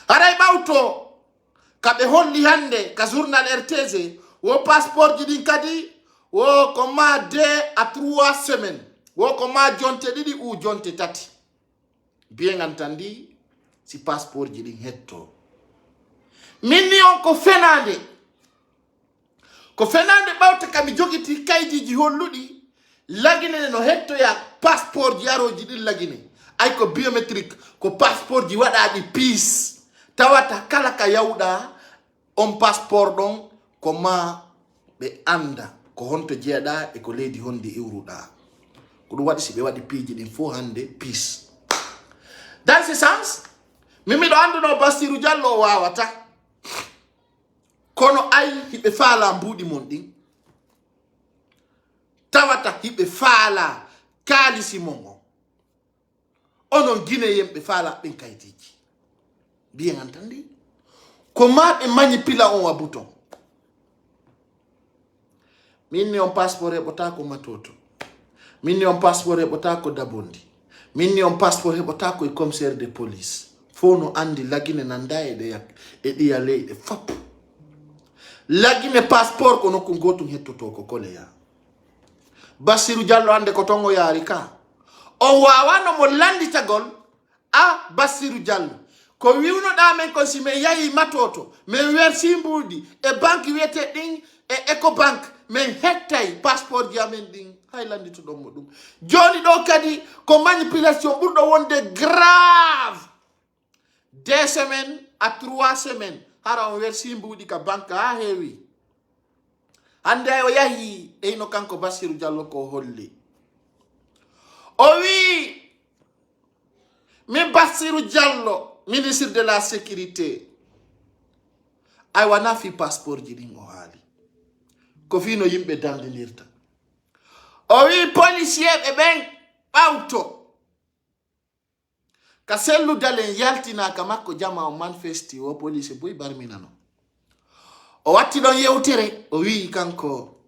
haray ɓawto kaɓe holli hande ka journal RTG wo passeport ji ɗin kadi wo ko ma 2 à 3 semaines wo ko ma jonte ɗiɗi ou jonte tati bien entandi si passeport ji ɗin hetto minni on ko fenade ɓawta kami jogiti kaydiji holluɗi lagine no hettoya passeport ji yaroji ɗin lagine ay ko biométrique ko passeport ji waɗaɗi piis tawata kala ka yawɗa on passeport ɗon ko ma ɓe anda ko honto jeeɗa e ko leydi honde iwruɗa ko ɗum waɗi si ɓe waɗi piiji ɗin fof hande piis dans ce sens min miɗo anduno Bassirou Diallo o wawata kono ay hiɓe faala mbuuɗi mon ɗin tawata hiɓe faala kaalisi mon o onon guinéen ɓe faala ɓen kaydiji mbiyen antandi ko ma ɓe manipula on wa bouton minni on passeport heɓota ko matoto minni on passeport heɓota ko dabondi minni on passeport heɓota ko e commissaire de police fo no andi lagine nanda e ɗiya leyɗe fop lagine passeport ko nokku gotum hettoto ko koleya Bassirou Diallo ande ko tongo yaari ka o wawano mo landitagol a Bassirou Diallo ko wiwnoɗa men ko si min yahi matoto min wersi mbuɗi e banque wiyete ɗin e Ecobank min hettay passeport ji amen ɗin hay landitoɗon mo ɗum joni ɗo kadi ko manipulation ɓurɗo wonde grave 2 semaines à 3 semaines hara on wersi mbuɗi ka banque ha heewi hande o yahi e ino kanko Bassirou Diallo ko holli o wi min Bassirou Diallo ministre de la sécurité ay wana fi passeport ji ɗin o haali ko fino yimɓe dandinirta o wi policier ɓe ɓen ɓawto ka selludalen yaltinaka makko jama o manifesti o police boy barminano o watti ɗon yewtere o wi kanko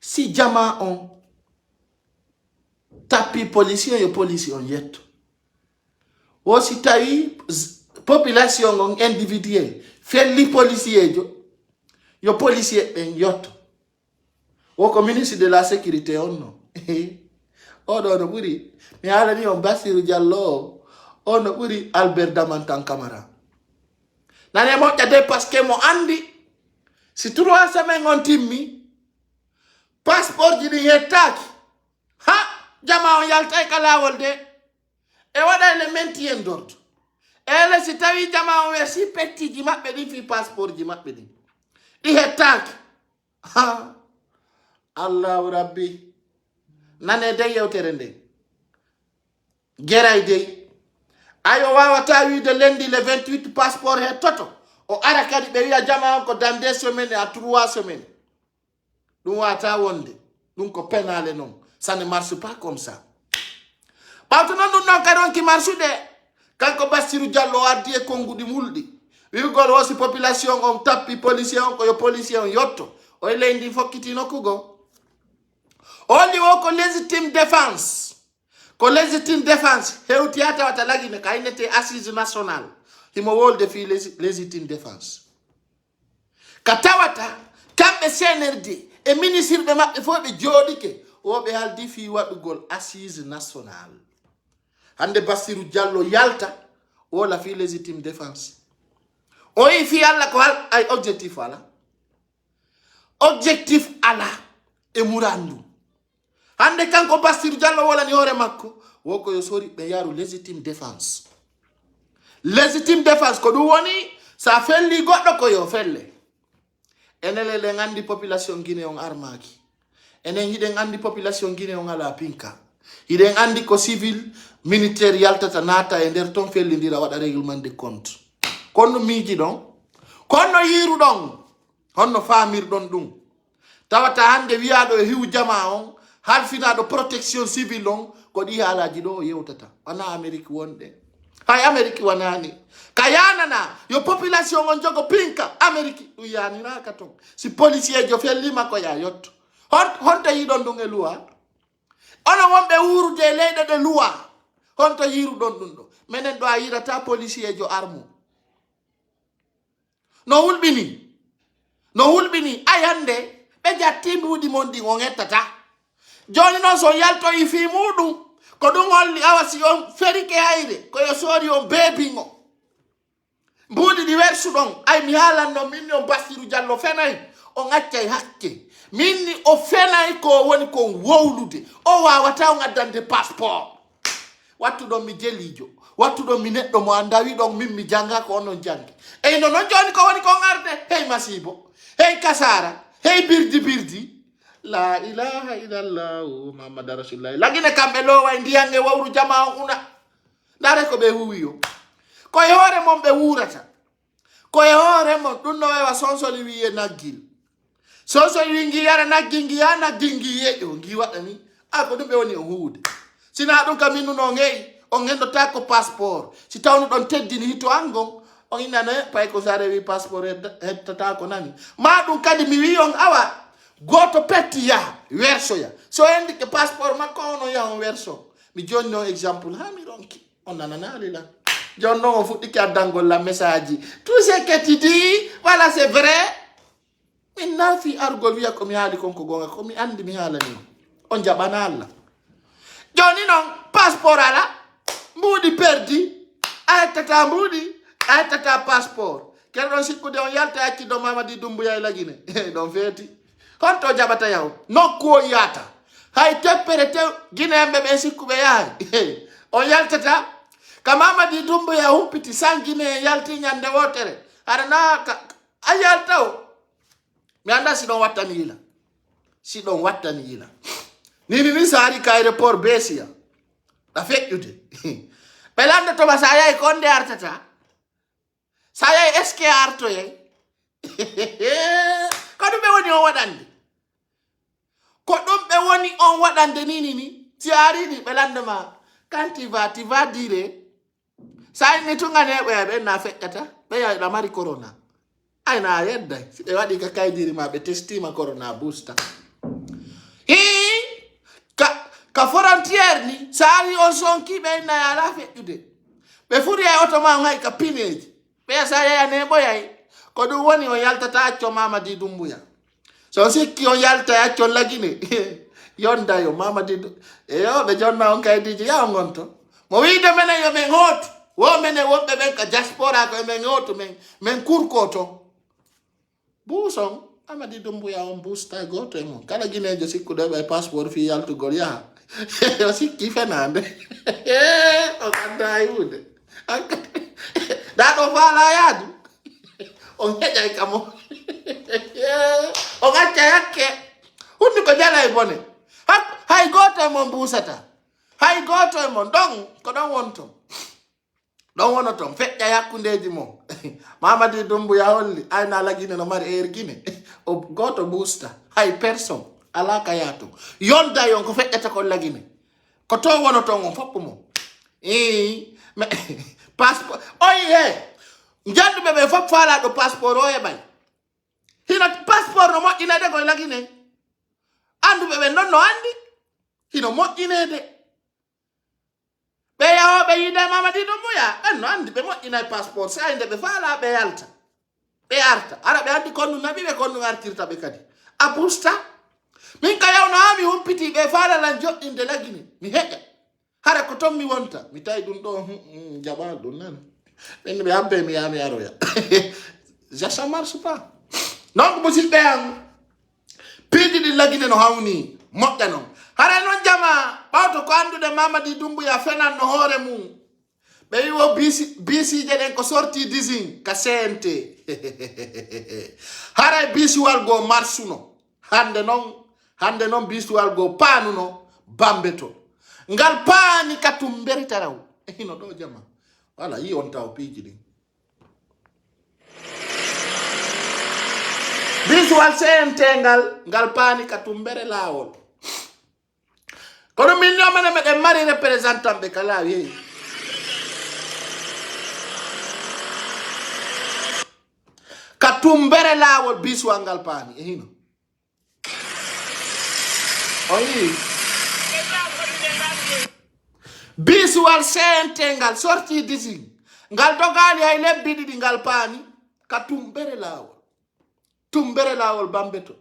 si jama on tappi policier yo police on yetto o si tawi population on individuel felli policier yo policier ɓen yotto o ko ministre de la sécurité on no o ɗo no ɓuri mi haalani on Bassirou Diallo o no ɓuri Albert Damantan Camara nane moƴƴade par ce que mo andi si 3 semaines on timmi passeport ji ɗi hettaki ha jama on yaltay ka lawol de e waɗa le maintien d'ordre ele si tawi jama on wersi pettiji maɓɓe ɗin fi passeport ji maɓɓe ɗin ɗi hettaki ha allahu rabbi nane dey yewtere nde geray dey ayo wawata wiide lendi le 28 passeport hettoto o ara kadi ɓe wiya jama on ko dans 2 semaines à 3 semaines ɗum wata wonde ɗum ko penale non ça ne marche pas comme ça ɓawto noon ɗum noon kadi on ki marchude kanko Bassirou Diallo addi e konguɗi mulɗi wiigol wosi population on tappi policier on ko yo policier on yotto o leydi fokkiti nokkugo oli wo ko légitime défense ko légitime défense hewti ha tawata lagine ka innete assise nationale himo wolde fi légitime défense ka tawata kamɓe CNRD e ministre ɓe maɓɓe fof ɓe jooɗike woɓe haldi fi waɗugol assise nationale hande Bassirou Diallo yalta wola fi légitime défense o yi fi Allah ko ay objectif ala e murandu hande kanko Bassirou Diallo wolani hoore makko woko yo sori ɓe yaru légitime défense ko ɗum woni sa felli goɗɗo ko yo felle enen le ngandi population Guinée on armaki enen hiɗen andi population Guinée on ala pinka hiɗen andi ko civil militaire yaltata naata e nder ton fellidira waɗa règlement de compte konno miiji ɗon konno yiru ɗon honno famirɗon ɗum tawata hande wiyaɗo e hiw jama on halfinaɗo protection civil on ko ɗi haalaji ɗo o yewtata wana Amérique wonɗe hay Amérique wanani ka yanana yo population on jogo pinka Amérique ɗum yaninaka ton si policier jo fellima ko ya yotto honto yiɗon ɗum e loi ono wonɓe wurude e leyɗe ɗe loi honto yiruɗon ɗum ɗo minen ɗo a yirata policier jo armo no hulɓini ayande ɓe jatti mbuɗi mon ɗin on ettata joni noon so yaltoyi fi muɗum ko ɗum holli awa si on ferike hayre koyo soori on beebingo mbuɗi ɗi wersuɗon ay mi haalanno minni on Bassirou Diallo fenayi on accay hakke minni o fenayi ko woni kon wowlude o wawata on addande passeport wattuɗon mi jelijo wattuɗon mi neɗɗo mo anda wiɗon min mi janga ko onon jangi ey no noon joni ko woni kon arde hey masibo hey kasara hey birdi la ilaha illallah muhammad rasulullah lagine kamɓe loway ndiyan e wawru jama on una ndare ko ɓe huwi yo koye hoore mon ɓe wurata koye hoore mon ɗum no wewa sonsoli wiye naggil sonsoli wi ngi yara naggi ngi ya naggi ngi yeƴo ngi waɗa ni ko ɗum ɓe woni on huwude sina ɗum kam minnu no ngeyi on gendota ko passeport si tawno ɗon teddini hito angon on innane pay ko sa rewi passeport hettata ko nani ma ɗum kadi mi wi on awa goto petti yaha wersoya so endi ke passeport makko ono yaha on werso mi jonni on exemple ha mi ronki on nananali la joni noon on fuɗɗiki addangol la message ji tout ce que tu dis voilà c'est vrai min naafi argol wiya komi haali konko gonga komi andi mi haalani on on jaɓana Allah joni noon passeport ala mbuuɗi perdi a hettata mbuuɗi a hettata passeport kene ɗon sikkude on yalta hakkido Mamadi Doumbouya e lagine ɗon feeti honto jaɓata yaw nokku o yata hay teppere tew guinéemɓe ɓe sikkuɓe yaari on yaltata ka Mamadi Doumbouya humpiti san guiné yalti ñande wotere haɗana a yalta o mi anda si ɗon wattani yila si ɗon wattani yila ni so ari ka aéroport beesiya ɗa feƴƴude ɓe landotoma sa yahi konde artata sa yahi est ce que artoyey ko ɗum ɓe woni on waɗande ko ɗum ɓe woni on waɗande ni si arini ɓe landoma quand tu vas dire sa inni tunganeɓoya ɓe na feƴƴata ɓe yahi ɗa mari corona ayna yedday si ɓe waɗi ka kaydiri ma ɓe testima corona booster ka frontiére ni sa ari on sonki ɓe inna yala feƴƴude ɓe furi ay oto ma hay ka pineji ɓe sa yeyane ɓoyay ko ɗum woni on yaltata acco Mamadi Doumbouya so sikki on yalta accon lagine yonda yo Mamadi eyo ɓe jonna on kaydiji ya on gonto mo wiide menen yo men hootu wo menen wonɓe ɓen ka diaspora ko men hootu men kurko to buuson Mamadi Doumbouya on buusta goto e mon kala guinejo sikkuɗo ɓe passeport fi yaltugol yaha o sikki fenande o ganda yiwude ɗaɗo faala yaadu on heƴay kamo on acca yakke hunde ko jala e bone hay goto e mon buusata hay goto e mon ɗon ko ɗon wonton ɗon wono ton feƴƴa yakkundeji mon Mamadi Doumbouya holli ayna lagine no mari heer guine o goto buusta hay personne ala ka yato yonda yon ko feƴƴata kon lagine ko to wono ton on foppu mon passeport oyi he janduɓe ɓe fof faala ɗo passeport o heɓay hino passeport no moƴƴinede koye lagine anduɓe ɓe non no andi hino moƴƴinede ɓe yahoɓe yiide Mamadi Doumbouya ɓen no andi ɓe moƴƴinay passeport sa nde ɓe faala ɓe yalta ɓe arta ara ɓe andi konnu naɓi ɓe konnu artirta ɓe kadi a busta min ka yawno ha mi humpiti ɓe faalalan joɗɗinde lagine mi heƴa hara ko ton mi wonta mi tawi ɗum ɗo jaɓa ɗum nana ɓen ɓe habbe mi yaha mi aroya ça marche pas donc musidɓe an piiji ɗi lagine no hawni moƴƴa noon hara noon jama ɓawto ko andude Mamadi Doumbouya fenanno hoore mum ɓe wi o biisije ɗen ko sorti disin ka CNT haray biisuwal goo marsuno hande noon biisuwal goo paanuno bambeto ngal paani ka tumberi taraw hino ɗo jama wala yi on taw piiji ɗin biisuwal CNT ngal paani ka tumbere laawol kono min ñomene meɗen mari représentant ɓe ka laawi hey ka tumbere laawol biisuwal ngal paani e hino o yi biisuwal CNT ngal sorti disi ngal dogali hay lebbi ɗiɗi ngal paani ka tumbere laawol bambeto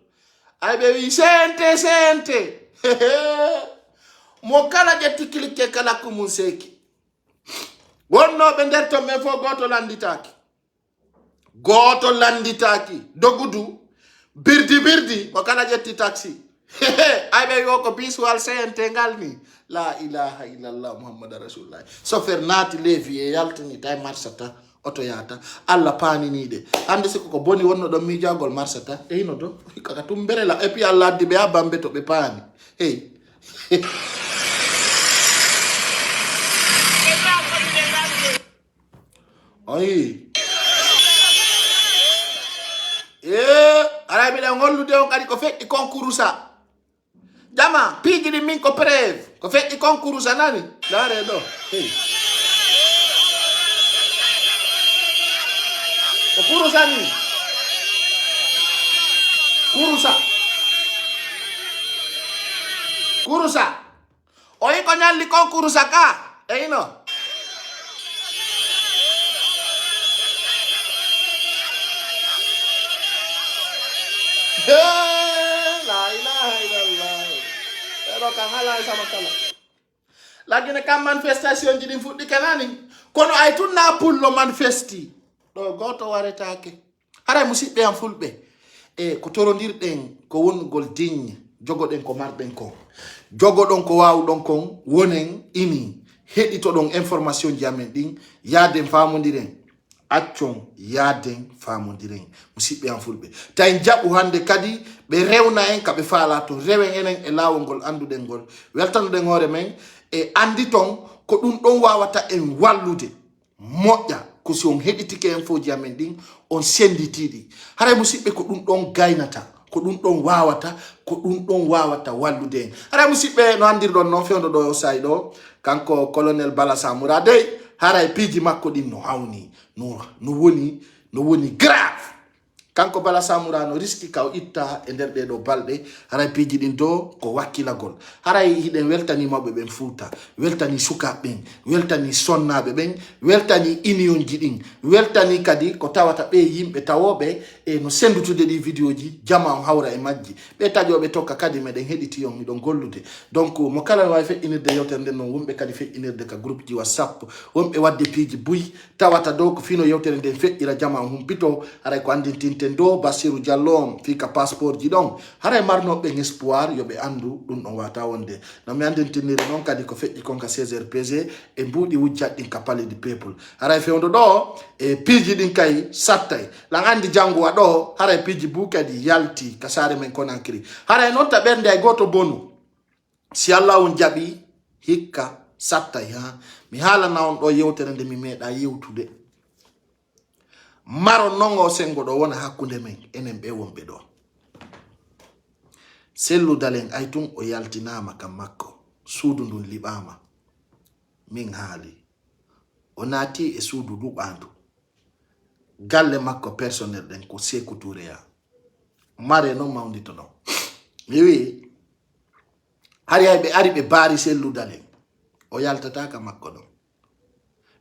ay ɓe wi CNT mo kala ƴetti clique kala ko mum seeki wonnoɓe nder ton men fof goto landitaki dogudu birdi mo kala ƴetti taxi ay ɓe wi ko biisuwal CNT ngal ni la ilaha illallah muhammad rasulullah chauffeur naati leevi e yaltini tay marsata oto yata Allah paaniniɗe hande siko ko boni wonno ɗon miijagol marsata e hino do kaka tumbere la et puis Allah addi ɓe ha bambe to ɓe paani hey oyi ara miɗen hollude on kadi ko feƴƴi concours sa jama piiji ɗi min ko preuve ko feƴƴi concours sa nani laare ɗo hey ko kurusa ni kurusa o yi ko ñalli concours sa ka e ino la ilaha illallah ero kan hala sama kala lagine kam manifestation jidin fuddi kanani kono ay tunna pullo manifesti do goto waretake haray musibbe am fulbe e ko torondirden ko wongol digne jogoden ko marden ko jogodon ko wawdon kon wonen ini hedito don information jamen din yaden famondiren accon yaden famondiren musibbe am fulbe tay jabu hande kadi be rewna en ka be faala to rewen enen e lawol gol anduden gol weltanuden hore men e andi ton ko dum don wawata en wallude moƴƴa ko si on heditike info jamen din on senditidi haray musibbe ko dum don gaynata ko dum don wawata wallude haray musibbe no andirdon non fewdo do say do kanko colonel Bala Samura dey haray piji makko din no hawni no woni grave kanko Bala Samura no riski kaw itta e der do balde haray piji din do ko wakkilagol haray hiden weltani mabbe ben fuuta weltani sukaben weltani sonnabe ben weltani union jidin weltani kadi ko tawata be yimbe tawobe e no sendutude di video ji jama hawra e majji be tajobe tokka kadi meden hediti yon mi don gollude donc mo kala way fe inirde yewtere den non wombe kadi fe inirde ka groupe ji WhatsApp wombe wadde piji buy tawata do ko fino yewtere den fe ira jama humpito haray ko andintinte do Basiru Diallo fika passeport ji don haray marno be espoir yobe andu dum don wata wonde no mi andintinire non kadi ko feji konka 16 PG e mbudi wujjadin ka pale di people haray fewndo do e piji din kay sattay la andi jangu wado haray piji bukadi yalti kasare men konankri haray non ta bernde ay goto bonu si Allah on jabi hikka sattay ha mi hala na on do yewtere nde mi meda yewtude maro nongo sengo do wona hakkunde men enen be wonbe do sellu dalen aytun o yaltinama kam makko suudu ndun libama min haali o naati e suudu dubandu galle makko personnel den ko Sekou Touré ya mare no mawndito no mi wi ari be bari sellu dalen o yaltata ka makko do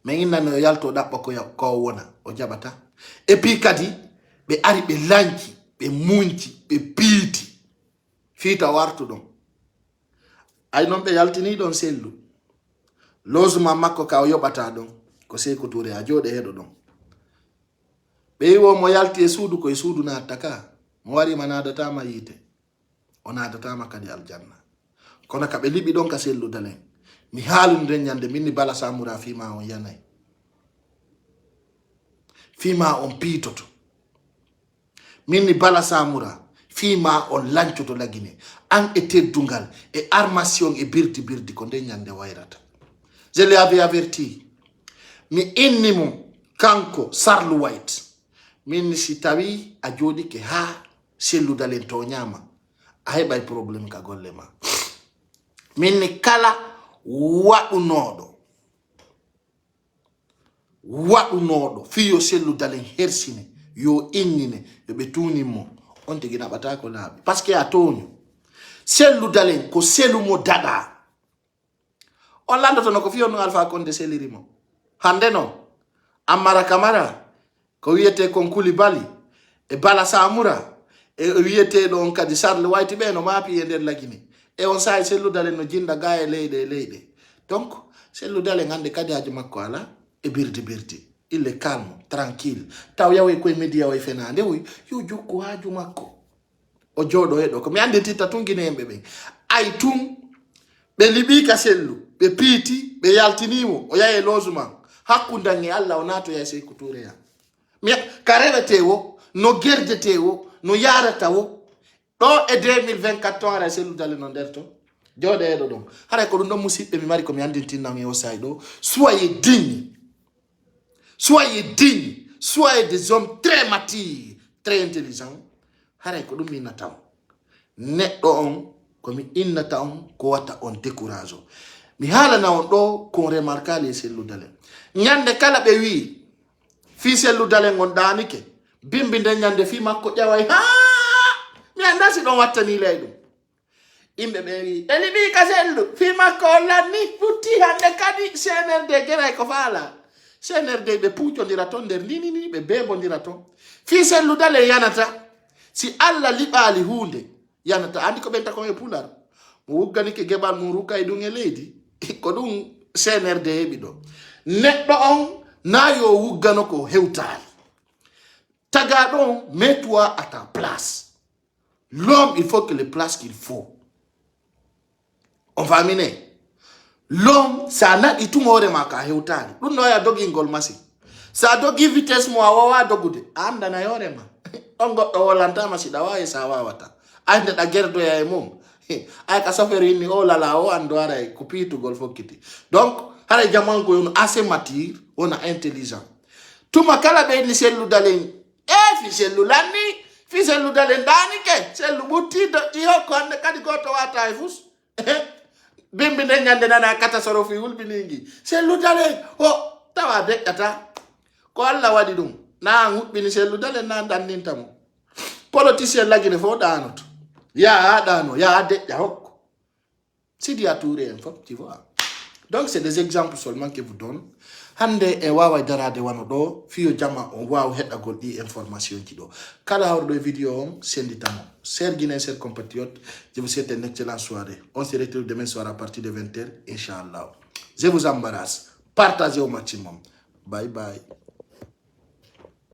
men innan o yalto dabba ko wona o jabata et puis kadi be ari be lanki be munci be piiti fita wartu don ay non be yaltini don sellu lozuma makko ka o yobata don ko Sekou Touré a jode hedo don be wo mo yalti e suudu ko e suudu na taka mo wari manadata ma yite onadata ma kadi aljanna kono ka be libi don ka sellu dalen mi haalum den nyande minni Bala Samura fima on yanay fima on pitoto minni Bala Samura fima on lancoto lagine an e teddungal e armation e birdi ko de nyande wayrata je l'avais averti mi innimo kanko Sarlu White minni si tawi a jodi ke ha sellu dalen to nyama a hebay problème ka gollema minni kala waɗunoɗo fiyo sellu dalen hersine yo innine yo ɓe tunimo on tigi naɓata ko laaɓi par ce que a toño sellu dalen ko selu mo daɗa on landotono ko fiyo no Alpha Condé selirimo hande no Amara Camara ko wiyete kon Coulibaly e Bala Samura e wiyete ɗon kadi Sarlu White ɓe no maapi e nder lagine e on sahi sellu dalen no jinda ga e leyɗe donc sellu dalen hande kadi haji makko ala e birdi il est calme tranquille taw yawe koye media way fenande yo jokku haaju makko o jodo edo ko mi ande titta tungine embe be ay tun be libi ka sellu be piti be yaltinimo o yaye lozuma hakkundange Allah o nato ya Sekou Touré ya mi karewetewo no gerdetewo no yaratawo do e 2024 ara sellu dalen no derto jode edo don hara ko dum musibbe mi mari ko mi ande tinna mi o saydo soyez dignes, soyez des hommes très matures, très intelligents. Hare ko dum minna taw. Neddo on ko mi innata on ko wata on décourage. Mi hala na on do ko remarquable sellu dalen. Nyande kala be wi fi sellu dalen on danike. Bimbi de nyande fi makko jaway ha mi andasi don wattani leydum. Imbe be wi elibi ka sellu fi makko lanni futti hande kadi CNRD gere ko fala. CNRD be puccio diraton der nini be bebo diraton fi sellu dale yanata si alla libali hunde yanata andi ko benta ko e pular wuggani ke gebal mum ruka e ɗum e leydi ko ɗum CNRD heɓi ɗo neɗɗo on na yo wuggano ko hewtali taga ɗon mets-toi à ta place. L'homme il faut que les places qu'il faut on va amener l'homme sa naɗi tuma hoore ma ka hewtali ɗum no ya dogingol masi sa dogi vitesse mo a wawa dogude a andana yore ma on goɗɗo wolantama siɗa wawi sa wawata ay ndeɗa gerdoya e mum ay ka safere inni o lala o ando aray ko piitugol fokkiti donc haɗa jamanko yon assez mature wona intelligent tuma kala ɓeyni selludalen fi sellulanni fi selludalen dani ke sellu ɓutti doƴƴiyo ko hande kadi goto wata e fus bimbi nde ñande nana katasoro fi wulɓiningi selludalen o tawa deƴƴata ko Allah waɗi ɗum na huɓɓini selludalen na dannintamo politicien lagine fo ɗanoto ya ɗano ya deƴƴa hokko Sidi a Touré en fop tu vois. Donc c'est des exemples seulement que vous donne hande e wawa darade wano ɗo fiyo jama on wawa heɗɗagol ɗi information ji ɗo kala hawrɗo e vidéo on senditamo chers Guinéens, chers compatriotes, je vous souhaite une excellente soirée. On se retrouve demain soir à partir de 20h, Inch'Allah. Je vous embarrasse. Partagez au maximum. Bye bye.